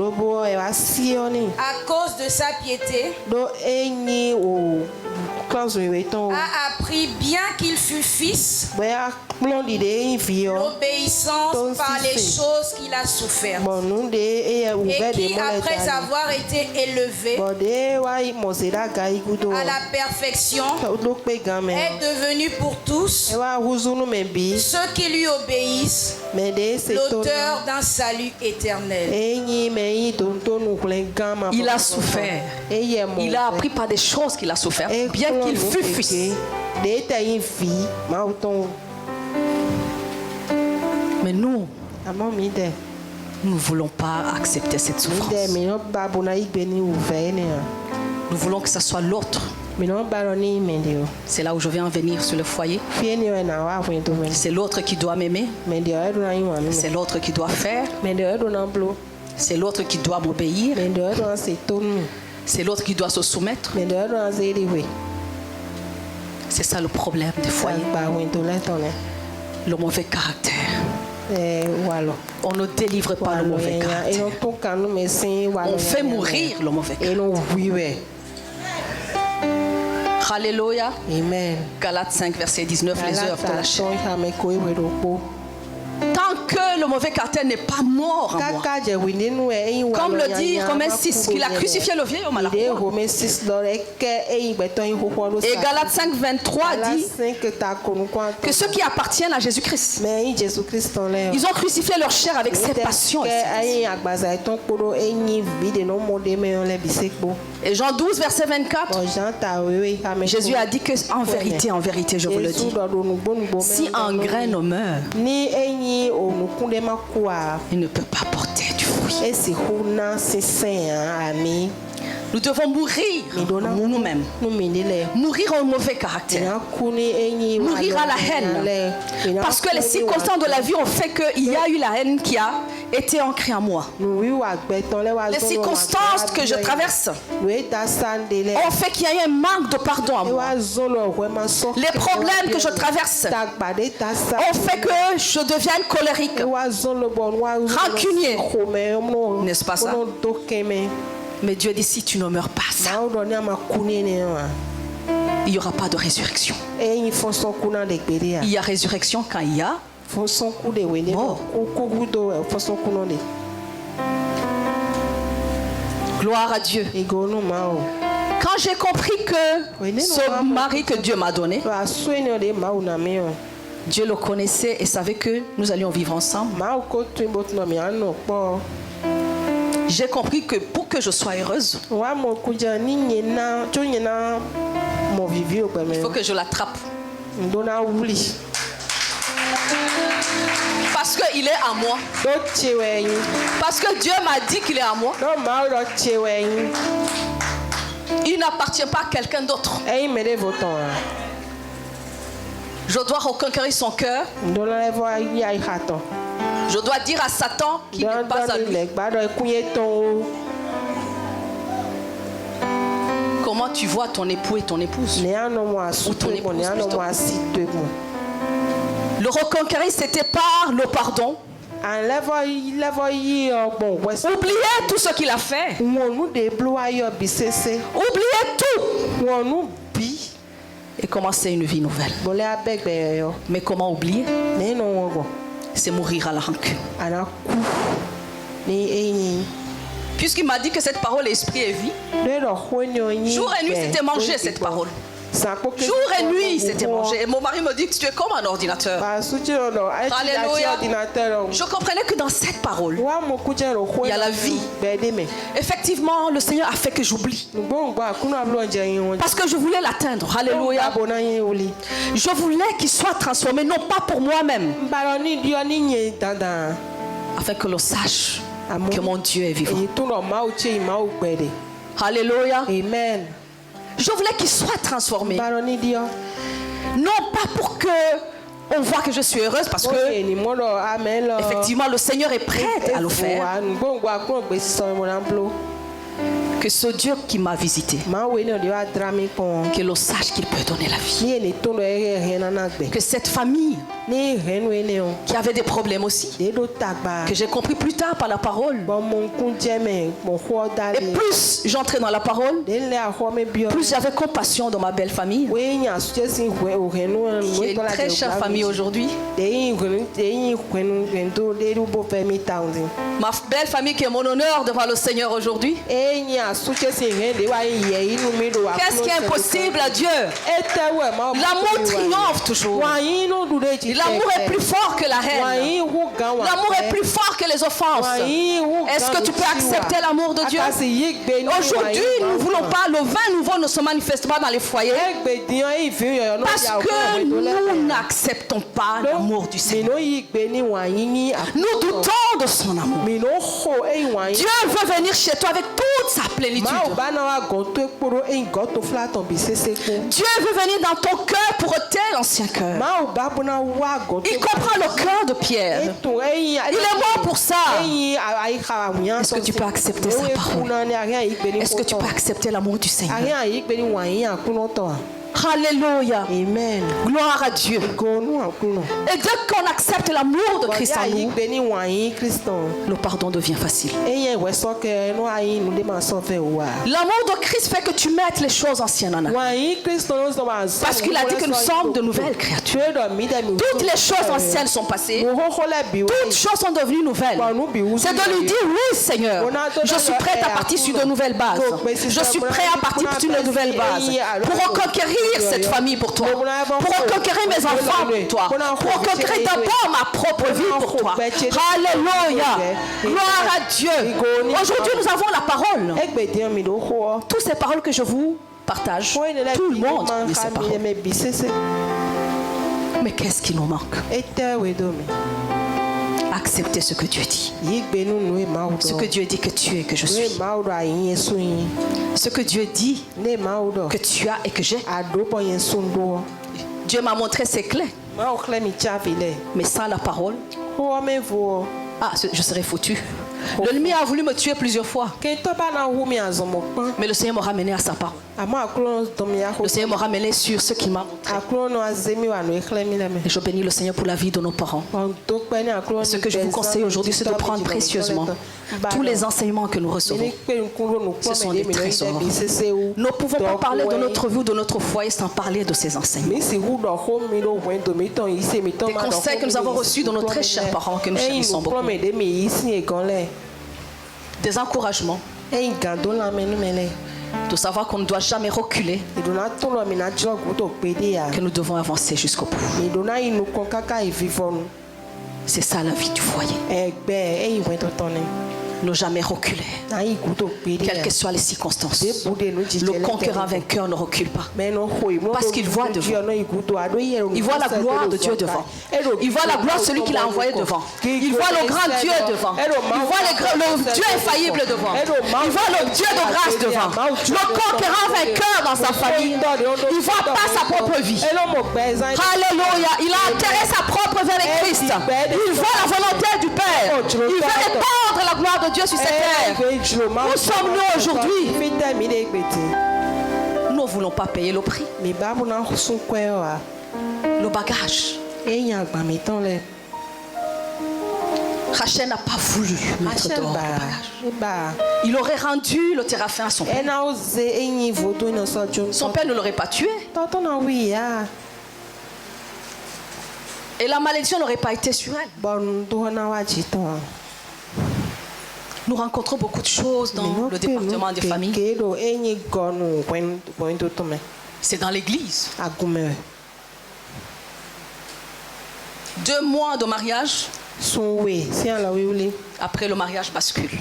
cause de sa piété, a appris, bien qu'il fût fils, l'obéissance par les choses qu'il a souffert, et qui, après avoir été élevé à la perfection, est devenu pour tous ceux qui lui obéissent l'auteur d'un salut éternel. Il a souffert. Il a appris par des choses qu'il a souffert, bien qu'il fût fils. Mais nous ne voulons pas accepter cette souffrance. Nous voulons que ce soit l'autre. C'est là où je viens en venir sur le foyer. C'est l'autre qui doit m'aimer. C'est l'autre qui doit faire. C'est l'autre qui doit m'obéir. C'est l'autre qui doit se soumettre. C'est ça le problème des foyers. Le mauvais caractère. On ne délivre pas le mauvais caractère. On fait mourir le mauvais caractère. Alléluia. Amen. Galates 5, verset 19, les œuvres de la chair. Tant que le mauvais caractère n'est pas mort en moi. Comme le dit Romains 6, qu'il a crucifié le vieil homme à la croix. Et Galates 5, 23 dit que ceux qui appartiennent à Jésus-Christ, ils ont crucifié leur chair avec ses passions. Et Jean 12, verset 24, Jésus a dit que en vérité, je vous le dis, si un grain ne meurt, il ne peut pas porter du fruit. Nous devons mourir nous-mêmes, mourir au mauvais caractère, mourir à la haine. Parce que les circonstances de la vie ont fait qu'il y a eu la haine qui a été ancrée en moi. Les circonstances que je traverse ont fait qu'il y a eu un manque de pardon en moi. Les problèmes que je traverse ont fait que je devienne colérique, rancunier. N'est-ce pas ça? Mais Dieu dit, si tu ne meurs pas ça, il n'y aura pas de résurrection. Il y a résurrection quand il y a mort. Gloire à Dieu. Quand j'ai compris que ce mari que Dieu m'a donné, Dieu le connaissait et savait que nous allions vivre ensemble. J'ai compris que pour que je sois heureuse, il faut que je l'attrape. Parce qu'il est à moi. Parce que Dieu m'a dit qu'il est à moi. Il n'appartient pas à quelqu'un d'autre. Je dois reconquérir son cœur. Je dois dire à Satan qu'il n'est pas à lui. Comment tu vois ton époux et ton épouse? Ou ton épouse plutôt. Le reconquérir, c'était par le pardon. Oubliez tout ce qu'il a fait. Oubliez tout. Et commencer une vie nouvelle. Mais comment oublier? C'est mourir à la rancune. Puisqu'il m'a dit que cette parole est esprit et vie, jour et nuit c'était manger cette parole. Jour et nuit c'était manger. Et mon mari me dit que tu es comme un ordinateur. Alléluia. Je comprenais que dans cette parole il y a la vie. Effectivement, le Seigneur a fait que j'oublie. Parce que je voulais l'atteindre. Alléluia. Je voulais qu'il soit transformé, non pas pour moi-même, afin que l'on sache que mon Dieu est vivant. Alléluia. Amen. Je voulais qu'il soit transformé. Non pas pour que on voit que je suis heureuse, parce que effectivement le Seigneur est prêt à le faire. Que ce Dieu qui m'a visité, que l'on sache qu'il peut donner la vie. Que cette famille qui avait des problèmes aussi, que j'ai compris plus tard par la parole. Et plus j'entrais dans la parole, plus j'avais compassion dans ma belle famille, qui est une très chère famille aujourd'hui. Ma belle famille qui est mon honneur devant le Seigneur aujourd'hui. Qu'est-ce qui est impossible à Dieu? L'amour triomphe toujours. L'amour est plus fort que la haine. L'amour est plus fort que les offenses. Est-ce que tu peux accepter l'amour de Dieu? Aujourd'hui, nous ne voulons pas, le vin nouveau ne se manifeste pas dans les foyers. Parce que nous n'acceptons pas l'amour du Seigneur. Nous doutons de son amour. Dieu veut venir chez toi avec toute sa plénitude. Dieu veut venir dans ton cœur pour ôter l'ancien cœur. Il comprend le cœur de Pierre. Il est mort pour ça. Est-ce que tu peux accepter sa parole? Est-ce que tu peux accepter l'amour du Seigneur? Alléluia. Amen. Gloire à Dieu. Et dès qu'on accepte l'amour de Christ en nous, le pardon devient facile. L'amour de Christ fait que tu mettes les choses anciennes en avant. Parce qu'il a dit que nous sommes de nouvelles créatures. Toutes les choses anciennes sont passées. Toutes choses sont devenues nouvelles. C'est de lui dire, oui Seigneur, je suis prête à partir sur de nouvelles bases. Je suis prêt à partir sur de nouvelles bases. Pour reconquérir cette famille pour toi, pour reconquérir mes enfants pour toi, pour reconquérir d'abord ma propre vie pour toi. Alléluia. Gloire à Dieu. Aujourd'hui nous avons la parole. Toutes ces paroles que je vous partage, tout le monde connaît ces paroles. Mais qu'est-ce qui nous manque? Accepter ce que Dieu dit. Ce que Dieu dit que tu es, que je suis. Ce que Dieu dit que tu as et que j'ai. Dieu m'a montré ses clés. Mais sans la parole, je serais foutu. L'ennemi a voulu me tuer plusieurs fois. Mais le Seigneur m'a ramené à sa parole. Le Seigneur m'a ramené sur ce qui m'a montré. Et je bénis le Seigneur pour la vie de nos parents. Ce que je vous conseille aujourd'hui, c'est de prendre précieusement tous les enseignements que nous recevons. Ce sont des trésors. Nous ne pouvons pas parler de notre vie ou de notre foyer sans parler de ces enseignements. Des conseils que nous avons reçus de nos très chers parents que nous chérissons beaucoup. Des encouragements. De savoir qu'on ne doit jamais reculer, que nous devons avancer jusqu'au bout. C'est ça la vie du foyer. Ne jamais reculer, quelles que soient les circonstances. Le conquérant vainqueur ne recule pas, parce qu'il voit devant. Il voit la gloire de Dieu devant. Il voit la gloire de celui qui l'a envoyé devant. Il voit le grand Dieu devant. Il voit le Dieu infaillible devant. Il voit le Dieu de grâce devant. Le conquérant vainqueur dans sa famille. Il ne voit pas sa propre vie. Alléluia. Il a enterré sa propre vie avec Christ. Il voit la volonté du Père. Il veut répandre la gloire de Dieu sur cette terre. Où sommes-nous aujourd'hui? Nous ne voulons pas payer le prix. Le bagage. Rachel n'a pas voulu mettre dehors le bagage. Il aurait rendu le téraphin à son père. Son père ne l'aurait pas tué. Et la malédiction n'aurait pas été sur elle. Nous rencontrons beaucoup de choses dans le département des familles. C'est dans l'église. 2 mois de mariage. Après le mariage bascule.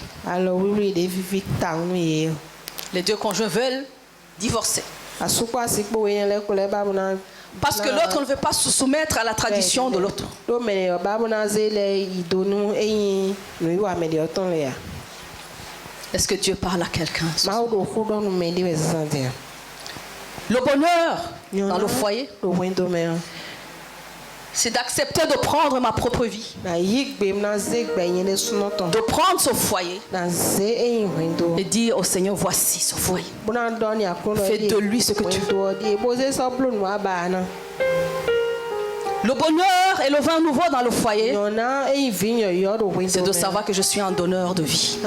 Les 2 conjoints veulent divorcer. Parce que l'autre ne veut pas se soumettre à la tradition de l'autre. Est-ce que Dieu parle à quelqu'un? Le bonheur dans le foyer, c'est d'accepter de prendre ma propre vie, de prendre ce foyer et dire au Seigneur, voici ce foyer, fais de lui ce que tu veux. Le bonheur et le vin nouveau dans le foyer, c'est de savoir que je suis un donneur de vie.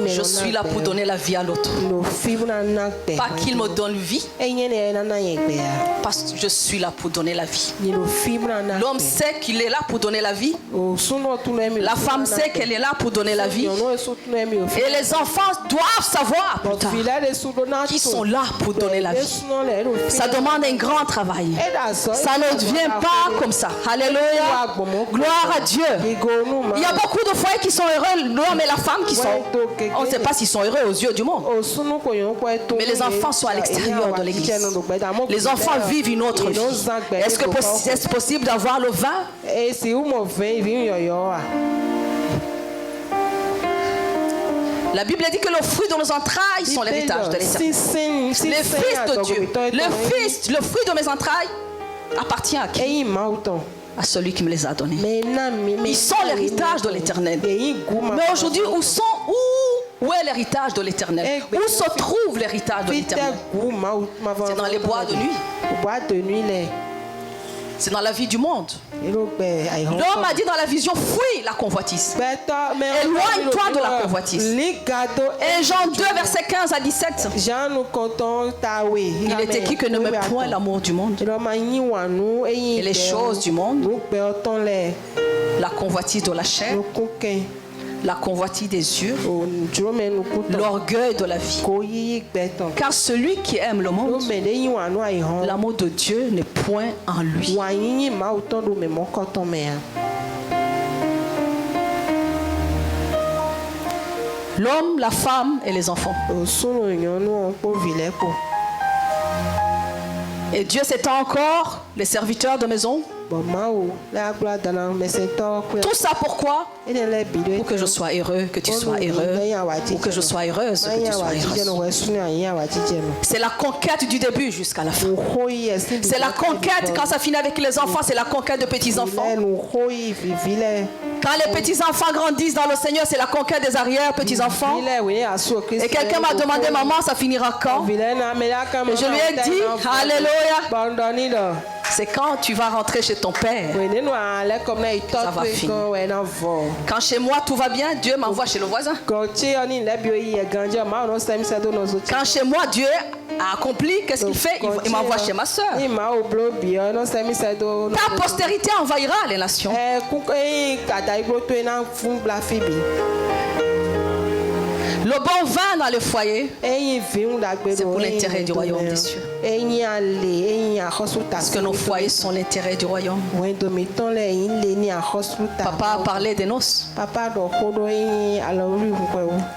Je suis là pour donner la vie à l'autre. Pas qu'il me donne vie, parce que je suis là pour donner la vie. L'homme sait qu'il est là pour donner la vie. La femme sait qu'elle est là pour donner la vie. Et les enfants doivent savoir plus tard qu'ils sont là pour donner la vie. Ça demande un grand travail. Ça ne vient pas comme ça. ça. Alléluia. Gloire à Dieu. Il y a beaucoup de foyers qui sont heureux, l'homme et la femme qui sont... On ne sait pas s'ils sont heureux aux yeux du monde. Mais les enfants sont à l'extérieur de l'église. Les enfants vivent une autre vie. Est-ce que c'est possible d'avoir le vin? La Bible dit que le fruit de nos entrailles sont l'héritage de l'Éternel. Les fils de Dieu, le fruit de mes entrailles appartient à qui? À celui qui me les a donnés. Ils sont l'héritage de l'Éternel. Mais aujourd'hui, où est l'héritage de l'Éternel? Où se trouve l'héritage de l'Éternel? C'est dans les bois de nuit. C'est dans la vie du monde. L'homme a dit dans la vision, fuis la convoitise. Éloigne-toi de la convoitise. Et Jean 2, verset 15 à 17. Il est écrit que ne mets point l'amour du monde et les choses du monde, la convoitise de la chair, la convoitise des yeux, l'orgueil de la vie. Car celui qui aime le monde, l'amour de Dieu n'est point en lui. L'homme, la femme et les enfants. Et Dieu s'étend encore les serviteurs de maison. Tout ça pourquoi? Pour que je sois heureux, que tu sois heureux, ou que je sois heureuse, que tu sois heureuse. C'est la conquête du début jusqu'à la fin. C'est la conquête quand ça finit avec les enfants, c'est la conquête de petits-enfants. Quand les petits-enfants grandissent dans le Seigneur, c'est la conquête des arrière-petits-enfants. Et quelqu'un m'a demandé, maman, ça finira quand? Et je lui ai dit, alléluia. C'est quand tu vas rentrer chez ton père. Ça va finir. Quand chez moi tout va bien, Dieu m'envoie chez le voisin. Quand chez moi Dieu a accompli, qu'est-ce qu'il fait? Il m'envoie chez ma soeur. Ta postérité envahira les nations. Le bon vin dans le foyer, c'est pour l'intérêt du royaume des cieux. Parce que nos foyers sont l'intérêt du royaume. Papa a parlé des noces.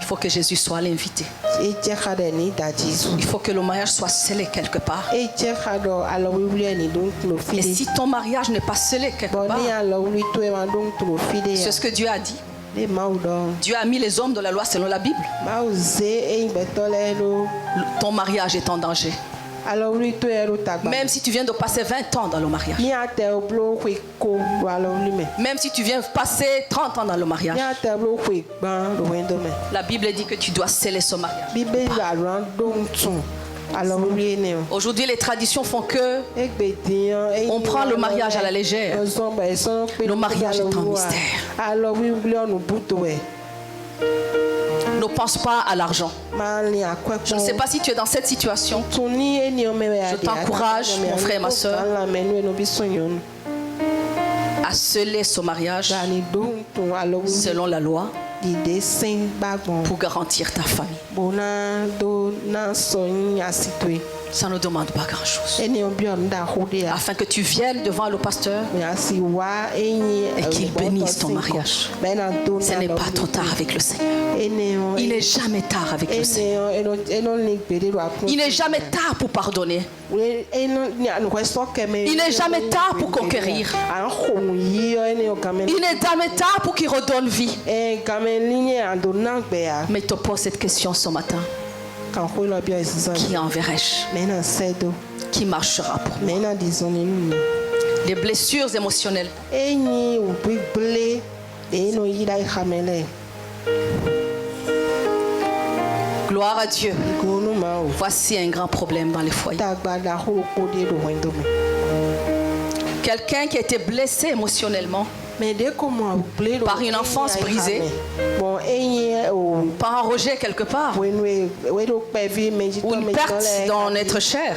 Il faut que Jésus soit l'invité. Il faut que le mariage soit scellé quelque part. Et si ton mariage n'est pas scellé quelque part, c'est ce que Dieu a dit. Dieu a mis les hommes de la loi selon la Bible. Ton mariage est en danger. Même si tu viens de passer 20 ans dans le mariage. Même si tu viens de passer 30 ans dans le mariage. La Bible dit que tu dois sceller ce mariage. Aujourd'hui, les traditions font que on prend le mariage à la légère. Le mariage est un mystère. Ne pense pas à l'argent. Je ne sais pas si tu es dans cette situation. Je t'encourage, mon frère et ma soeur, à sceller ce mariage selon la loi pour garantir ta famille. Ça ne demande pas grand-chose. Afin que tu viennes devant le pasteur et qu'il bénisse ton mariage. Ce n'est pas trop tard avec le Seigneur. Il n'est jamais tard avec le Seigneur. Il n'est jamais tard pour pardonner. Il n'est jamais tard pour conquérir. Il n'est jamais tard pour qu'il redonne vie. Mais te pose cette question ce matin. Qui enverrai-je? Qui marchera pour moi? Les blessures émotionnelles. Gloire à Dieu. Voici un grand problème dans les foyers. Quelqu'un qui a été blessé émotionnellement par une enfance brisée, par un rejet quelque part, ou une perte dans notre chair.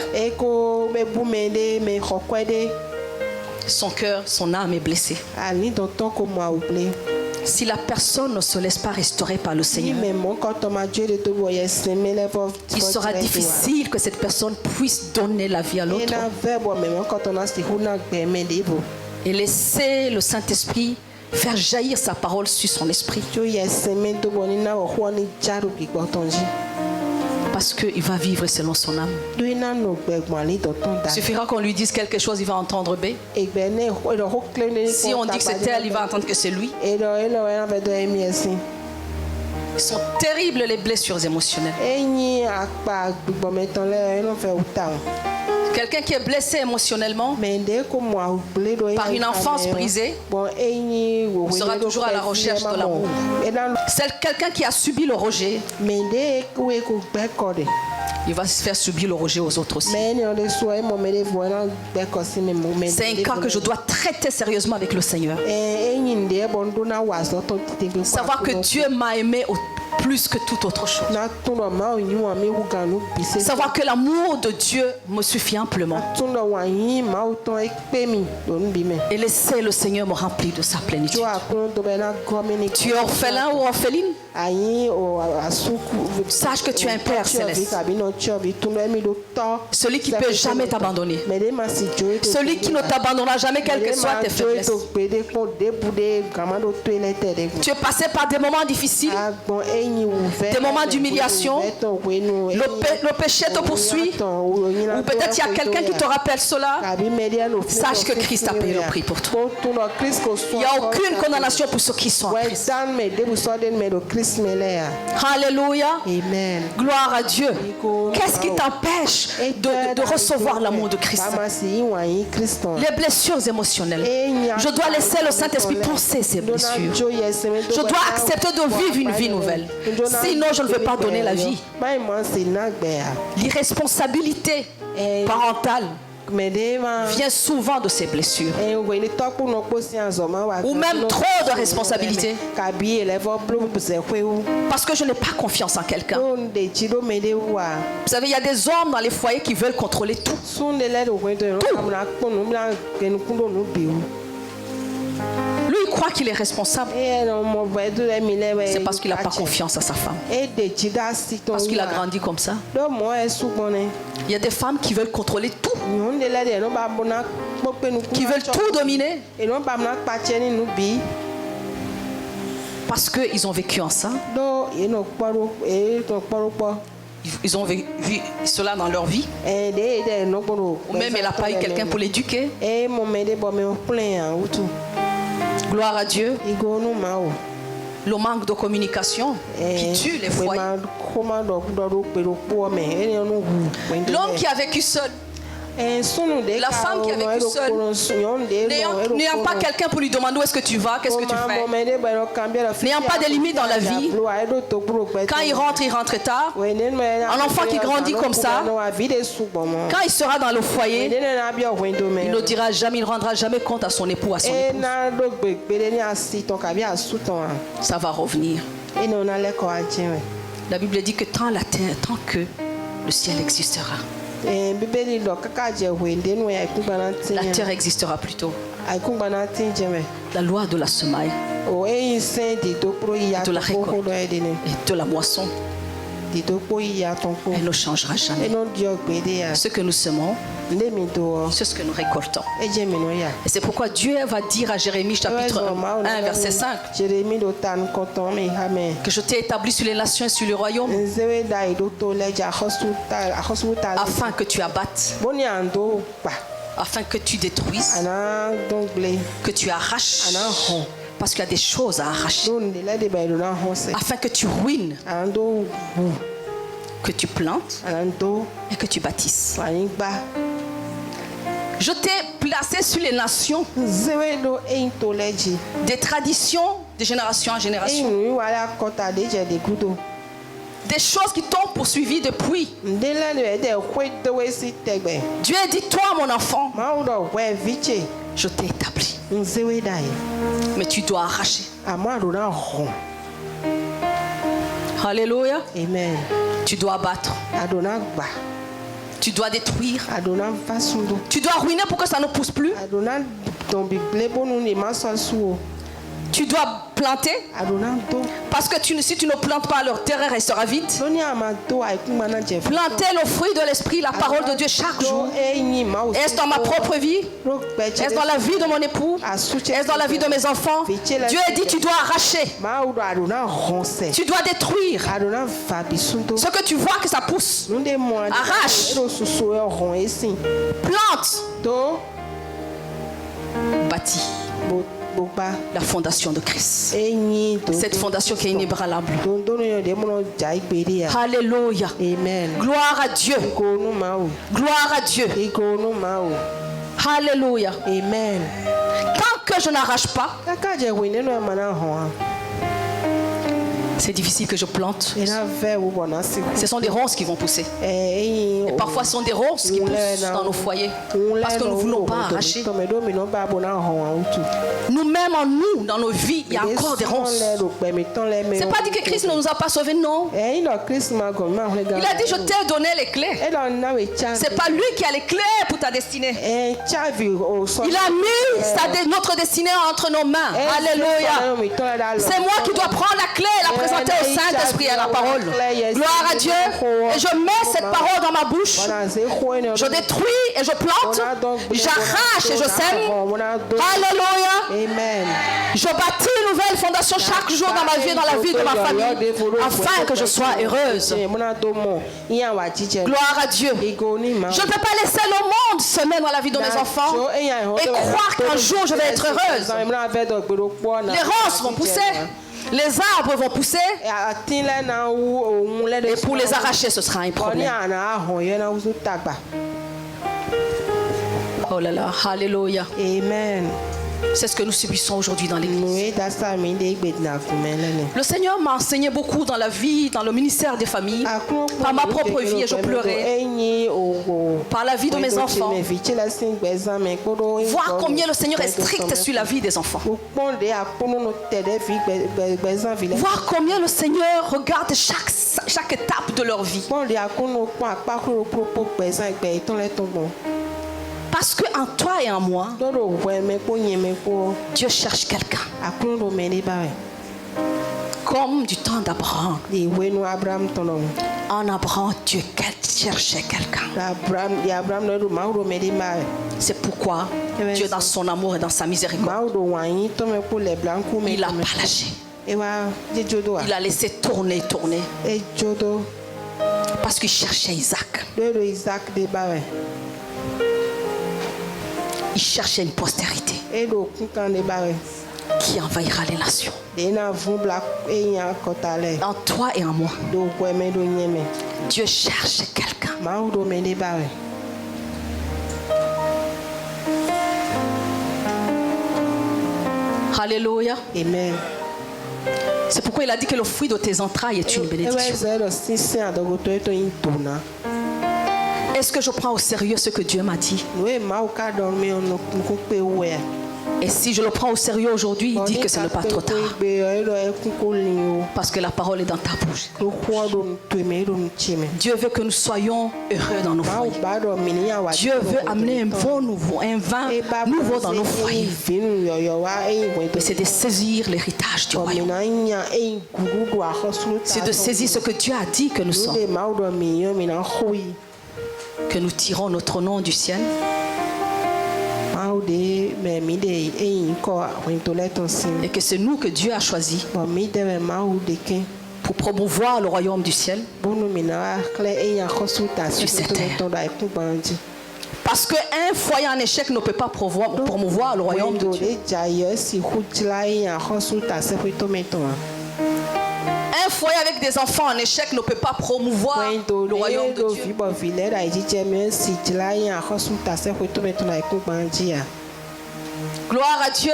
Son cœur, son âme est blessée. Si la personne ne se laisse pas restaurer par le Seigneur, il sera difficile que cette personne puisse donner la vie à l'autre. Et laisser le Saint-Esprit faire jaillir sa parole sur son esprit. Parce qu'il va vivre selon son âme. Il suffira qu'on lui dise quelque chose, il va entendre B. Si on dit que c'est elle, il va entendre que c'est lui. Ils sont terribles les blessures émotionnelles. Quelqu'un qui est blessé émotionnellement par une enfance brisée sera toujours à la recherche de l'amour. C'est quelqu'un qui a subi le rejet. Il va se faire subir le rejet aux autres aussi. C'est un cas que je dois traiter sérieusement avec le Seigneur. Savoir que Dieu m'a aimé plus que toute autre chose. Savoir que l'amour de Dieu me suffit amplement. Et laisser le Seigneur me remplir de sa plénitude. Tu es orphelin ou orpheline? Sache que tu es un Père céleste. Celui qui ne peut jamais t'abandonner. Celui qui ne t'abandonnera jamais quelles que soient tes faiblesses. Tu es passé par des moments difficiles, des moments d'humiliation. Le péché te poursuit. Ou peut-être il y a quelqu'un qui te rappelle cela. Sache que Christ a payé le prix pour toi. Il n'y a aucune condamnation pour ceux qui sont en Christ. Alléluia. Amen. Gloire à Dieu. Qu'est-ce qui t'empêche de recevoir l'amour de Christ? Les blessures émotionnelles. Je dois laisser le Saint-Esprit penser ces blessures. Je dois accepter de vivre une vie nouvelle. Sinon, je ne veux pas donner la vie. L'irresponsabilité parentale vient souvent de ces blessures. Ou même trop de responsabilités. Parce que je n'ai pas confiance en quelqu'un. Vous savez, il y a des hommes dans les foyers qui veulent contrôler tout. Lui, il croit qu'il est responsable. C'est parce qu'il n'a pas confiance à sa femme. Parce qu'il a grandi comme ça. Il y a des femmes qui veulent contrôler tout. Qui veulent tout dominer. Parce qu'ils ont vécu en ça. Ils ont vu cela dans leur vie. Ou même elle n'a pas eu quelqu'un pour l'éduquer. Gloire à Dieu. Le manque de communication qui tue les foyers. L'homme qui a vécu seul. La femme qui a vécu seule, n'ayant pas quelqu'un pour lui demander où est-ce que tu vas, qu'est-ce que tu fais, n'ayant pas de limites dans la vie, quand il rentre tard. Un enfant qui grandit comme ça, quand il sera dans le foyer, il ne dira jamais, il ne rendra jamais compte à son époux, à son épouse. Ça va revenir. La Bible dit que tant la terre, tant que le ciel existera, la terre existera plutôt. La loi de la semaille, de la récolte et de la moisson, elle ne changera jamais. Ce que nous semons, c'est ce que nous récoltons. Et c'est pourquoi Dieu va dire à Jérémie chapitre 1 verset 5 que je t'ai établi sur les nations et sur le royaume afin que tu abattes, afin que tu détruises, que tu arraches, parce qu'il y a des choses à arracher, afin que tu ruines, que tu plantes et que tu bâtisses. Je t'ai placé sur les nations, des traditions de génération en génération, des choses qui t'ont poursuivi depuis. Dieu dit, toi mon enfant, je t'ai établi, mais tu dois arracher. Alléluia. Amen. Tu dois abattre. Tu dois détruire. Tu dois ruiner pour que ça ne pousse plus. Tu dois planter. Parce que si tu ne plantes pas, leur terre restera vide. Planter le fruit de l'esprit, la parole de Dieu chaque jour. Est-ce dans ma propre vie? Est-ce dans la vie de mon époux? Est-ce dans la vie de mes enfants? Dieu a dit tu dois arracher. Tu dois détruire. Ce que tu vois que ça pousse. Arrache. Plante. Bâtis la fondation de Christ. Cette fondation qui est inébranlable. Alléluia. Gloire à Dieu. Gloire à Dieu. Alléluia. Amen. Tant que je n'arrache pas, c'est difficile que je plante. Ce sont des ronces qui vont pousser. Et parfois, ce sont des ronces qui poussent dans nos foyers. Parce que nous ne voulons pas arracher. Nous-mêmes, en nous, dans nos vies, il y a encore des ronces. C'est pas dit que Christ ne nous a pas sauvés, non. Il a dit, je t'ai donné les clés. C'est pas lui qui a les clés pour ta destinée. Il a mis notre destinée entre nos mains. Alléluia. C'est moi qui dois prendre la clé et la présenter au Saint-Esprit et à la parole. Gloire à Dieu. Et je mets cette parole dans ma bouche. Je détruis et je plante. J'arrache et je sème. Alléluia. Je bâtis une nouvelle fondation chaque jour dans ma vie et dans la vie de ma famille, afin que je sois heureuse. Gloire à Dieu. Je ne peux pas laisser le monde semer dans la vie de mes enfants et croire qu'un jour je vais être heureuse. Les ronces vont pousser. Les arbres vont pousser. Et pour les arracher, ce sera un problème. Oh là là, alléluia. Amen. C'est ce que nous subissons aujourd'hui dans l'église. Le Seigneur m'a enseigné beaucoup dans la vie, dans le ministère des familles, par ma propre vie, et je pleurais. Par la vie de mes enfants. Voir combien le Seigneur est strict sur la vie des enfants. Voir combien le Seigneur regarde chaque étape de leur vie. Parce qu'en toi et en moi, Dieu cherche quelqu'un. Comme du temps d'Abraham. En Abraham, Dieu cherchait quelqu'un. C'est pourquoi Dieu, dans son amour et dans sa miséricorde, il n'a pas lâché. Il a laissé tourner. Parce qu'il cherchait Isaac. Il cherchait une postérité qui envahira les nations. En toi et en moi, Dieu cherche quelqu'un. Alléluia. Amen. C'est pourquoi il a dit que le fruit de tes entrailles est une bénédiction. Est-ce que je prends au sérieux ce que Dieu m'a dit? Et si je le prends au sérieux aujourd'hui, il dit que ce n'est pas trop tard. Parce que la parole est dans ta bouche. Dieu veut que nous soyons heureux dans nos foyers. Dieu veut amener un vin nouveau dans nos foyers. Mais c'est de saisir l'héritage du royaume. C'est de saisir ce que Dieu a dit que nous sommes. Que nous tirons notre nom du ciel. Et que c'est nous que Dieu a choisi pour promouvoir le royaume du ciel sur cette terre. Parce qu'un foyer en échec ne peut pas promouvoir le royaume de Dieu. Un foyer avec des enfants en échec ne peut pas promouvoir le royaume de Dieu. Gloire à Dieu.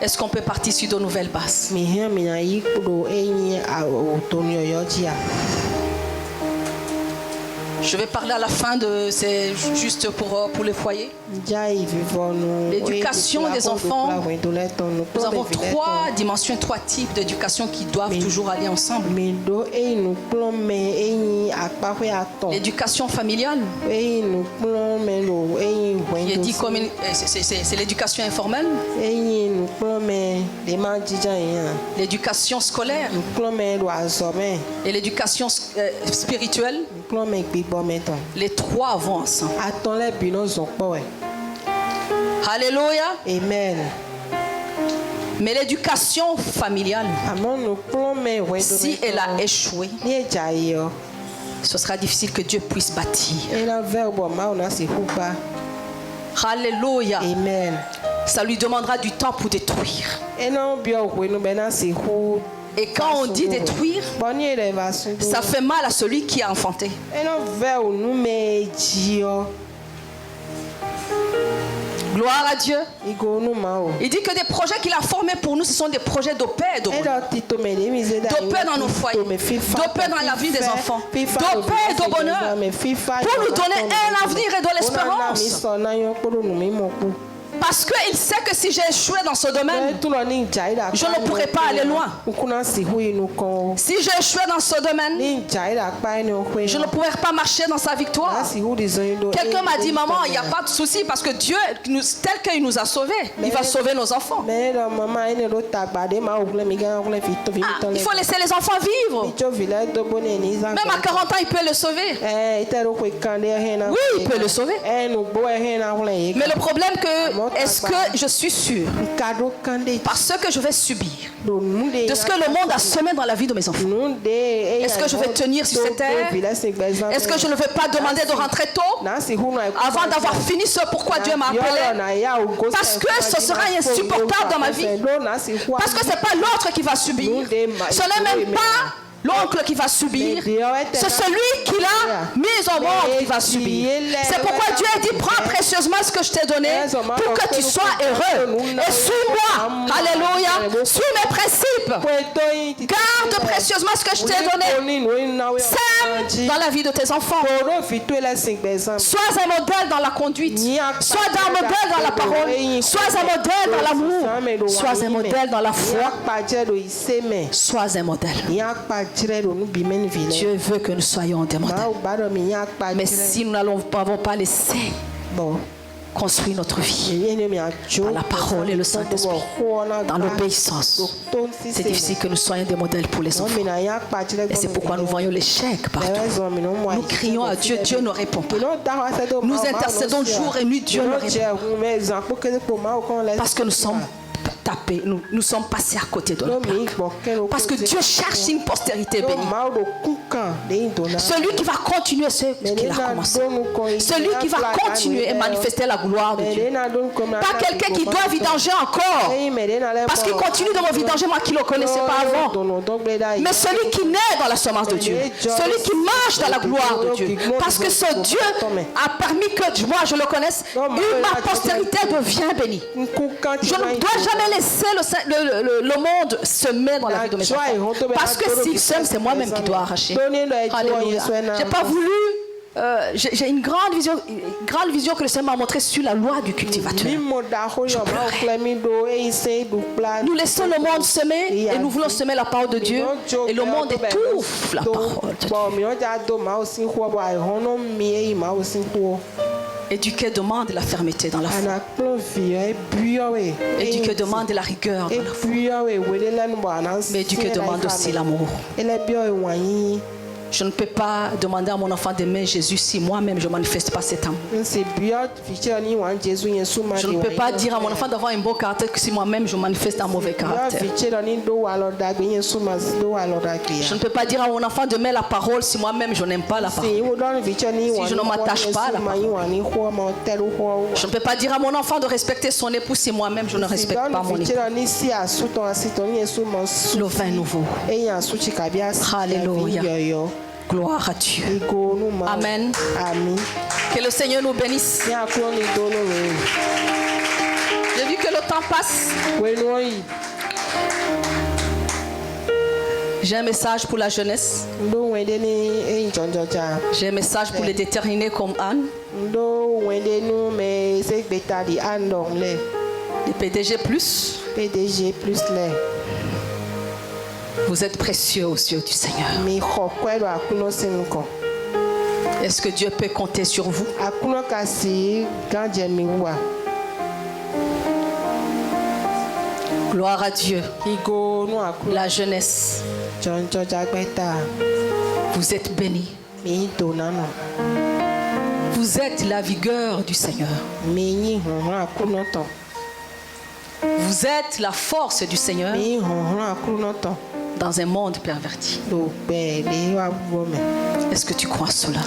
Est-ce qu'on peut partir sur de nouvelles bases? Je vais parler à la fin de... C'est juste pour les foyers. L'éducation des enfants. Nous avons 3 dimensions, 3 types d'éducation qui doivent toujours aller ensemble. L'éducation familiale. Qui est dit comme c'est l'éducation informelle. l'éducation scolaire et l'éducation spirituelle. Les trois vont ensemble. Alléluia. Amen. Mais l'éducation familiale, si elle a échoué, ce sera difficile que Dieu puisse bâtir. Alléluia. Amen. Ça lui demandera du temps pour détruire. Et quand on dit détruire, ça fait mal à celui qui a enfanté. Gloire à Dieu. Il dit que des projets qu'il a formés pour nous, ce sont des projets de paix et de bonheur. De paix dans nos foyers, de paix dans la vie des enfants, de paix et de bonheur, pour nous donner un avenir et de l'espérance. Parce qu'il sait que si j'ai échoué dans ce domaine, je ne pourrai pas aller loin. Si j'ai échoué dans ce domaine, je ne pourrai pas marcher dans sa victoire. Quelqu'un m'a dit, maman, il n'y a pas de souci parce que Dieu, tel qu'il nous a sauvés, il va sauver nos enfants. Il faut laisser les enfants vivre. Même à 40 ans, il peut le sauver. Oui, il peut le sauver. Mais le problème que est-ce que je suis sûre parce que je vais subir de ce que le monde a semé dans la vie de mes enfants? Est-ce que je vais tenir sur cette terre? Est-ce que je ne vais pas demander de rentrer tôt avant d'avoir fini ce pourquoi Dieu m'a appelé? Parce que ce sera insupportable dans ma vie. Parce que ce n'est pas l'autre qui va subir. Ce n'est même pas l'oncle qui va subir, c'est celui qui l'a mis au monde qui va subir. C'est pourquoi Dieu a dit, prends précieusement ce que je t'ai donné pour que tu sois heureux. Et suis-moi, alléluia, suis mes principes. Garde précieusement ce que je t'ai donné. Sème dans la vie de tes enfants. Sois un modèle dans la conduite. Sois un modèle dans la parole. Sois un modèle dans l'amour. Sois un modèle dans la foi. Sois un modèle. Dieu veut que nous soyons des modèles. Mais si nous n'avons pas laissé construire notre vie dans la parole et le Saint-Esprit, dans l'obéissance, c'est difficile que nous soyons des modèles pour les enfants. Et c'est pourquoi nous voyons l'échec partout. Nous crions à Dieu, Dieu ne répond pas. Nous intercédons jour et nuit, Dieu ne répond pas. Parce que nous sommes tapés, nous sommes passés à côté de la plaque. Parce que Dieu cherche une postérité bénie. Celui qui va continuer ce qu'il a commencé. Celui qui va continuer et manifester la gloire de Dieu. Pas quelqu'un qui doit vidanger encore. Parce qu'il continue de me vidanger, moi qui ne le connaissais pas avant. Mais celui qui naît dans la semence de Dieu. Celui qui marche dans la gloire de Dieu. Parce que ce Dieu a permis que moi je le connaisse. Et ma postérité devient bénie. Je ne dois jamais laisser le monde semer dans la vie de mes enfants. Parce que s'il sème, c'est moi-même qui dois arracher. Alléluia. J'ai pas voulu. J'ai une grande vision que le Seigneur m'a montrée sur la loi du cultivateur. Nous laissons le monde semer et nous voulons semer la parole de Dieu et le monde étouffe la parole de Dieu. Éduquer demande la fermeté dans la foi. Éduquer demande la rigueur dans la foi. Mais éduquer demande aussi l'amour. Je ne peux pas demander à mon enfant d'aimer Jésus si moi-même je ne manifeste pas cet amour. Je ne peux pas dire à mon enfant d'avoir un bon caractère si moi-même je manifeste un mauvais caractère. Je ne peux pas dire à mon enfant d'aimer la parole si moi-même je n'aime pas la parole. Si je ne m'attache pas à la parole. Je ne peux pas dire à mon enfant de respecter son époux si moi-même je ne respecte pas mon époux. Le vin nouveau. Alléluia. Gloire à Dieu. Amen. Que le Seigneur nous bénisse. J'ai vu que le temps passe. J'ai un message pour la jeunesse. J'ai un message pour les déterminés comme Anne. Les PDG plus. Vous êtes précieux aux yeux du Seigneur. Est-ce que Dieu peut compter sur vous? Gloire à Dieu. La jeunesse. Vous êtes bénis. Vous êtes la vigueur du Seigneur. Vous êtes la force du Seigneur dans un monde perverti. Est-ce que tu crois cela?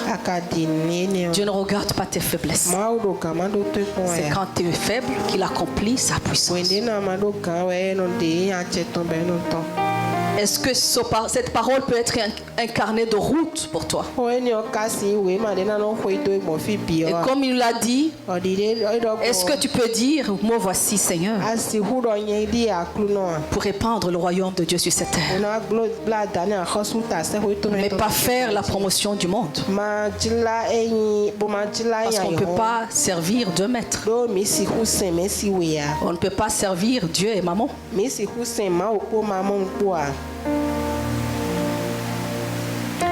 Dieu ne regarde pas tes faiblesses. C'est quand tu es faible qu'il accomplit sa puissance. Est-ce que cette parole peut être un carnet de route pour toi? Et comme il l'a dit, est-ce que tu peux dire, moi voici Seigneur, pour répandre le royaume de Dieu sur cette terre, mais pas faire la promotion du monde, parce qu'on ne peut pas servir deux maîtres. On ne peut pas servir Dieu et maman.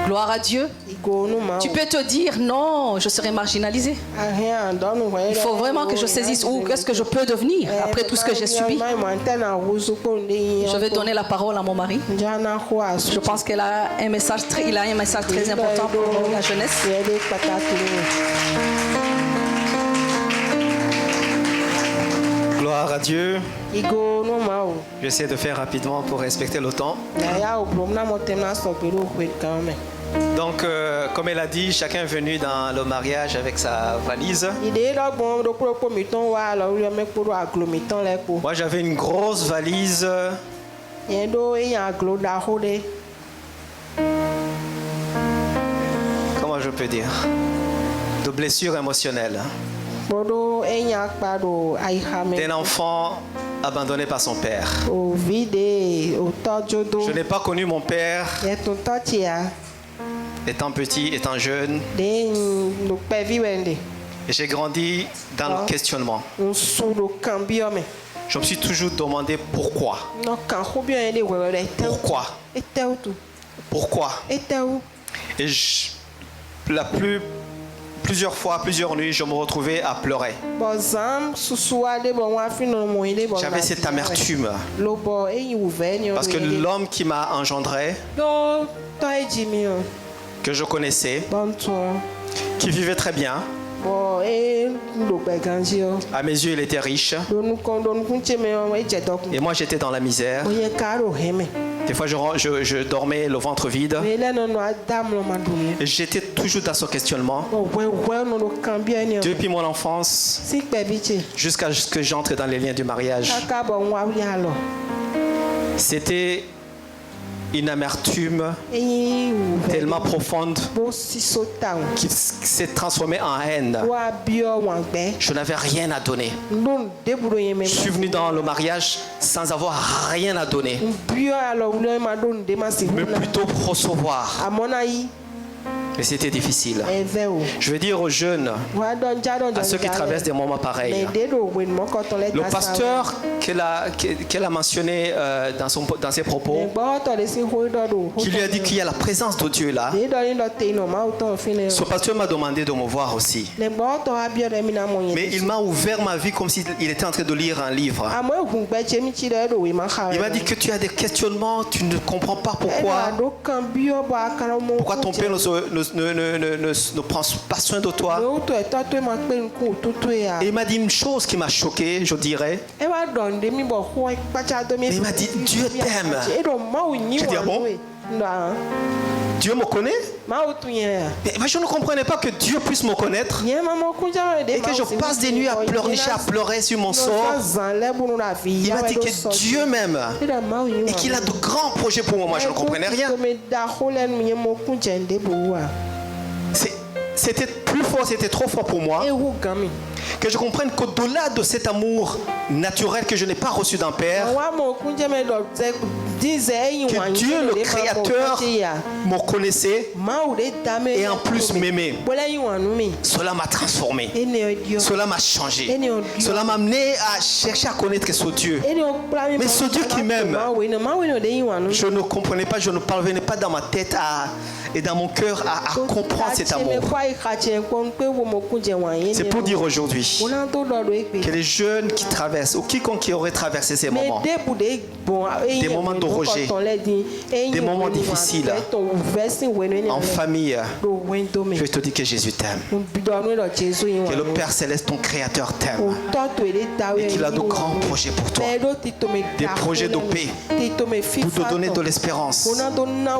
Gloire à Dieu. Tu peux te dire non, je serai marginalisé. Il faut vraiment que je saisisse où est-ce que je peux devenir après tout ce que j'ai subi. Je vais donner la parole à mon mari. Je pense qu'il a un message très important pour la jeunesse. Gloire à Dieu. J'essaie de faire rapidement pour respecter le temps. Donc, comme elle a dit, chacun est venu dans le mariage avec sa valise. Moi, j'avais une grosse valise. Comment je peux dire? De blessures émotionnelles. D'un enfant abandonné par son père. Je n'ai pas connu mon père étant petit, étant jeune. Et j'ai grandi dans le questionnement. Je me suis toujours demandé pourquoi. Pourquoi? Et plusieurs fois, plusieurs nuits, je me retrouvais à pleurer. J'avais cette amertume. Parce que l'homme qui m'a engendré, que je connaissais, qui vivait très bien, à mes yeux, il était riche. Et moi, j'étais dans la misère. Des fois, je dormais le ventre vide. Et j'étais toujours dans ce questionnement. Depuis mon enfance, jusqu'à ce que j'entre dans les liens du mariage. C'était une amertume tellement profonde qui s'est transformée en haine. Je n'avais rien à donner. Je suis venu dans le mariage sans avoir rien à donner, mais plutôt recevoir. Mais c'était difficile. Je veux dire aux jeunes, à ceux qui traversent des moments pareils, le pasteur qu'elle a mentionné dans ses propos, qui lui a dit qu'il y a la présence de Dieu là, ce pasteur m'a demandé de me voir aussi. Mais il m'a ouvert ma vie comme s'il était en train de lire un livre. Il m'a dit que tu as des questionnements, tu ne comprends pas pourquoi ton père ne prend pas soin de toi. Et il m'a dit une chose qui m'a choqué, je dirais. Mais il m'a dit, Dieu t'aime. Je dis, ah bon? Dieu me connaît? Mais je ne comprenais pas que Dieu puisse me connaître et que je passe des nuits à pleurnicher, à pleurer sur mon sort. Il m'a dit que Dieu m'aime et qu'il a de grands projets pour moi. Moi, je ne comprenais rien. C'était plus fort, c'était trop fort pour moi. Que je comprenne qu'au-delà de cet amour naturel que je n'ai pas reçu d'un père, que Dieu, le Créateur, me connaissait et en plus m'aimait. Cela m'a transformé. Cela m'a changé. Cela m'a amené à chercher à connaître ce Dieu. Mais ce Dieu qui m'aime, je ne comprenais pas, je ne parvenais pas dans ma tête à et dans mon cœur à comprendre cet amour. C'est pour dire aujourd'hui que les jeunes qui traversent, ou quiconque qui aurait traversé ces moments, des moments de rejet, des moments difficiles, en famille, je te dis que Jésus t'aime. Que le Père Céleste, ton Créateur, t'aime. Et qu'il a de grands projets pour toi. Des projets de paix. Pour te donner de l'espérance.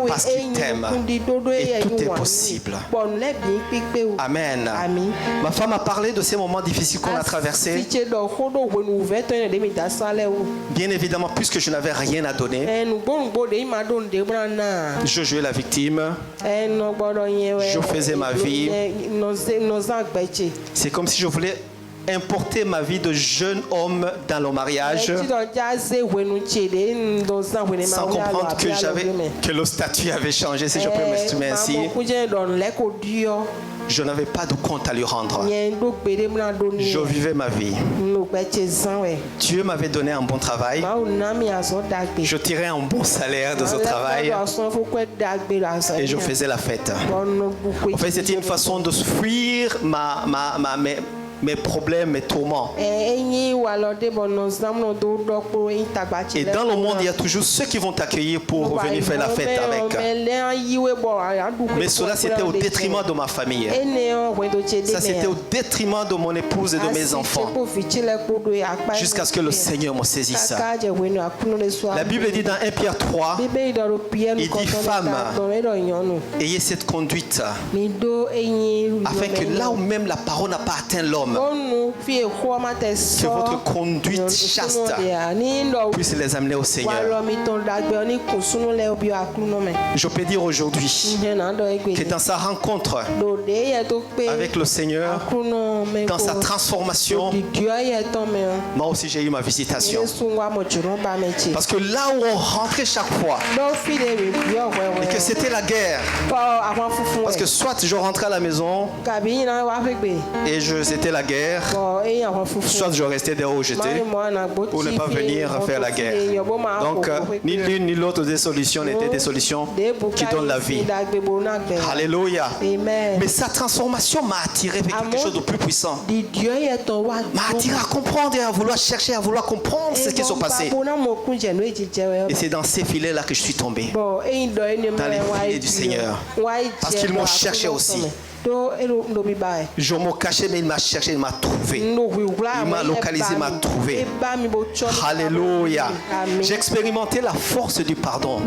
Parce qu'il t'aime. Et tout est possible. Amen. Ma femme a parlé de ces moments difficiles qu'on a traversés. Bien évidemment, puisque je n'avais rien à donner, je jouais la victime. Je faisais ma vie. C'est comme si je voulais importer ma vie de jeune homme dans le mariage sans comprendre que le statut avait changé, si je peux m'exprimer ainsi. Je n'avais pas de compte à lui rendre. Je vivais ma vie. Dieu m'avait donné un bon travail. Je tirais un bon salaire de ce travail. Et je faisais la fête. En fait, c'était une façon de fuir mes problèmes, mes tourments. Et dans le monde, il y a toujours ceux qui vont t'accueillir pour venir faire la fête avec. Mais cela, c'était au détriment de ma famille. Ça, c'était au détriment de mon épouse et de mes enfants. Jusqu'à ce que le Seigneur me saisisse. La Bible dit dans 1 Pierre 3, il dit, femmes, ayez cette conduite, afin que là où même la parole n'a pas atteint l'homme, que votre conduite chaste puisse les amener au Seigneur. Je peux dire aujourd'hui que dans sa rencontre avec le Seigneur, dans sa transformation, moi aussi j'ai eu ma visitation. Parce que là où on rentrait chaque fois, et que c'était la guerre, parce que soit je rentrais à la maison et c'était la guerre, soit je restais dehors où j'étais pour ne pas venir faire la guerre. Donc ni l'une ni l'autre des solutions n'étaient des solutions qui donnent la vie. Alléluia. Mais sa transformation m'a attiré vers quelque chose de plus puissant. M'a attiré à comprendre et à vouloir chercher, à vouloir comprendre ce qui s'est passé. Et c'est dans ces filets-là que je suis tombé. Dans les filets du Seigneur. Parce qu'ils m'ont cherché aussi. Je me cachais, mais il m'a cherché, il m'a trouvé. Il m'a localisé, il m'a trouvé. Alléluia. J'ai expérimenté la force du pardon.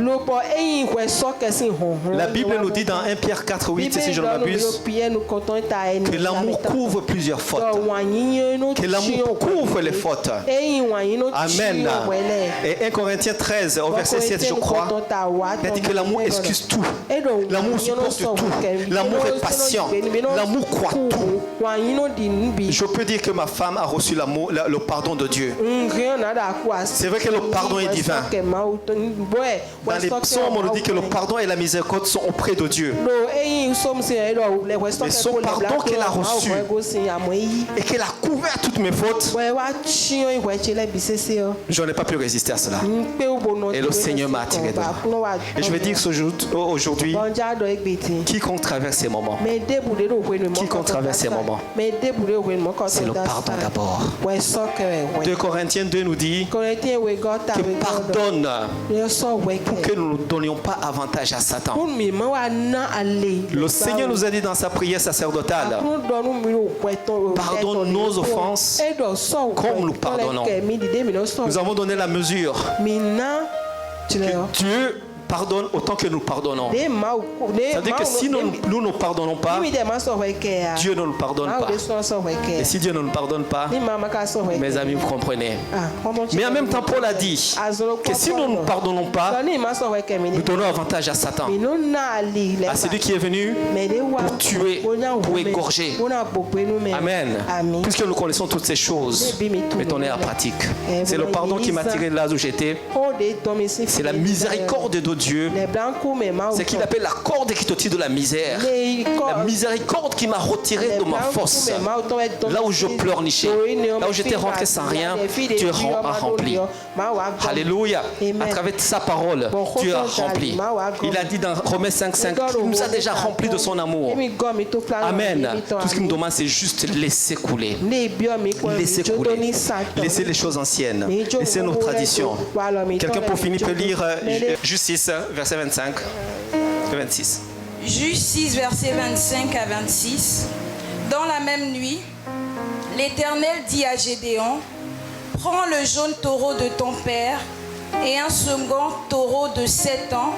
La Bible nous dit dans 1 Pierre 4, 8, si je ne m'abuse, que l'amour couvre plusieurs fautes. Que l'amour couvre les fautes. Amen. Et 1 Corinthiens 13, au verset 7, je crois, il dit que l'amour excuse tout. L'amour supporte tout. L'amour est patient. L'amour croit tout. Je peux dire que ma femme a reçu le pardon de Dieu. C'est vrai que le pardon est divin. Dans les psaumes, on nous dit que le pardon et la miséricorde sont auprès de Dieu. Mais son pardon qu'elle a reçu et qu'elle a couvert toutes mes fautes, je n'ai pas pu résister à cela. Et le Seigneur m'a attiré de là. Et je vais dire aujourd'hui, quiconque traverse ces moments, quiconque traverse ces moments, c'est le pardon d'abord. 2 Corinthiens 2 nous dit que pardonne pour que nous ne donnions pas avantage à Satan. Le Seigneur nous a dit dans sa prière sacerdotale, pardonne nos offenses comme nous pardonnons. Nous avons donné la mesure que Dieu pardonne autant que nous pardonnons. C'est-à-dire que si nous ne pardonnons pas, Dieu ne nous pardonne pas. Et si Dieu ne nous pardonne pas, mes amis, vous comprenez. Mais en même temps, Paul a dit que si nous ne pardonnons pas, nous donnons avantage à Satan, à celui qui est venu pour tuer, pour égorger. Amen. Puisque nous connaissons toutes ces choses, mettons-les en pratique. C'est le pardon qui m'a tiré de là où j'étais. C'est la miséricorde de Dieu Dieu, c'est qu'il appelle la corde qui te tire de la misère. La miséricorde qui m'a retiré de ma fosse. Là où je pleurnichais, là où j'étais rentré sans rien, tu as rempli. Alléluia. À travers sa parole, tu as rempli. Il a dit dans Romains 5:5, il nous a déjà rempli de son amour. Amen. Tout ce qu'il nous demande, c'est juste laisser couler. Laisser couler. Laisser les choses anciennes. Laisser nos traditions. Quelqu'un pour finir peut lire Justice, verset 25 et 26. Justice, verset 25 à 26. Dans la même nuit, l'Éternel dit à Gédéon, prends le jaune taureau de ton père et un second taureau de 7 ans,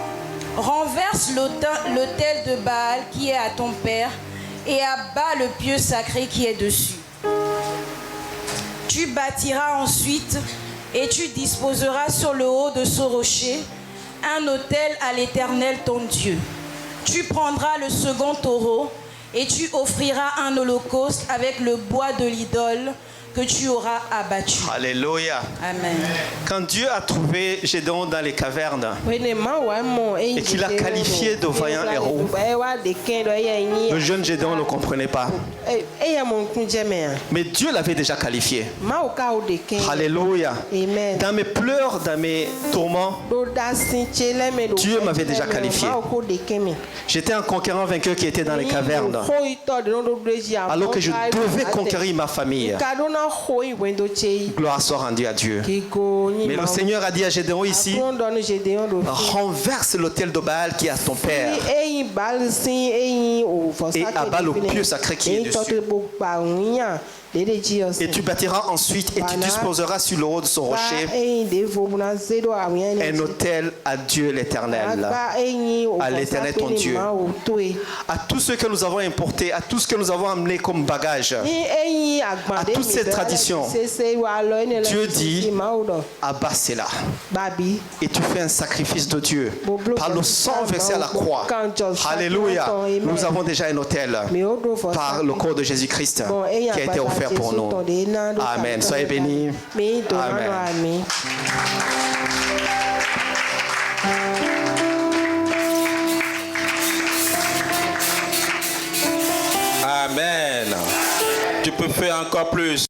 renverse l'autel de Baal qui est à ton père et abat le pieu sacré qui est dessus. Tu bâtiras ensuite et tu disposeras sur le haut de ce rocher un autel à l'Éternel ton Dieu. Tu prendras le second taureau et tu offriras un holocauste avec le bois de l'idole que tu auras abattu. Alléluia. Amen. Quand Dieu a trouvé Gédéon dans les cavernes et qu'il a qualifié de vaillant héros, le jeune Gédéon ne comprenait pas. Mais Dieu l'avait déjà qualifié. Alléluia. Dans mes pleurs, dans mes tourments, Dieu m'avait déjà qualifié. J'étais un conquérant vainqueur qui était dans les cavernes, alors que je devais conquérir ma famille. Gloire soit rendue à Dieu. Mais le Seigneur a dit à Gédéon ici, renverse l'autel de Baal qui est à ton père et abat le pieu sacré qui est dessus. Et tu bâtiras ensuite et tu disposeras sur le haut de ce rocher un autel à Dieu l'Éternel, à l'Éternel ton Dieu. À tout ce que nous avons importé, à tout ce que nous avons amené comme bagage, à toutes ces traditions, Dieu dit, abasse-la. Et tu fais un sacrifice de Dieu par le sang versé à la croix. Alléluia. Nous avons déjà un autel par le corps de Jésus-Christ qui a été offert pour nous. Amen. Soyez bénis. Amen. Amen. Tu peux faire encore plus.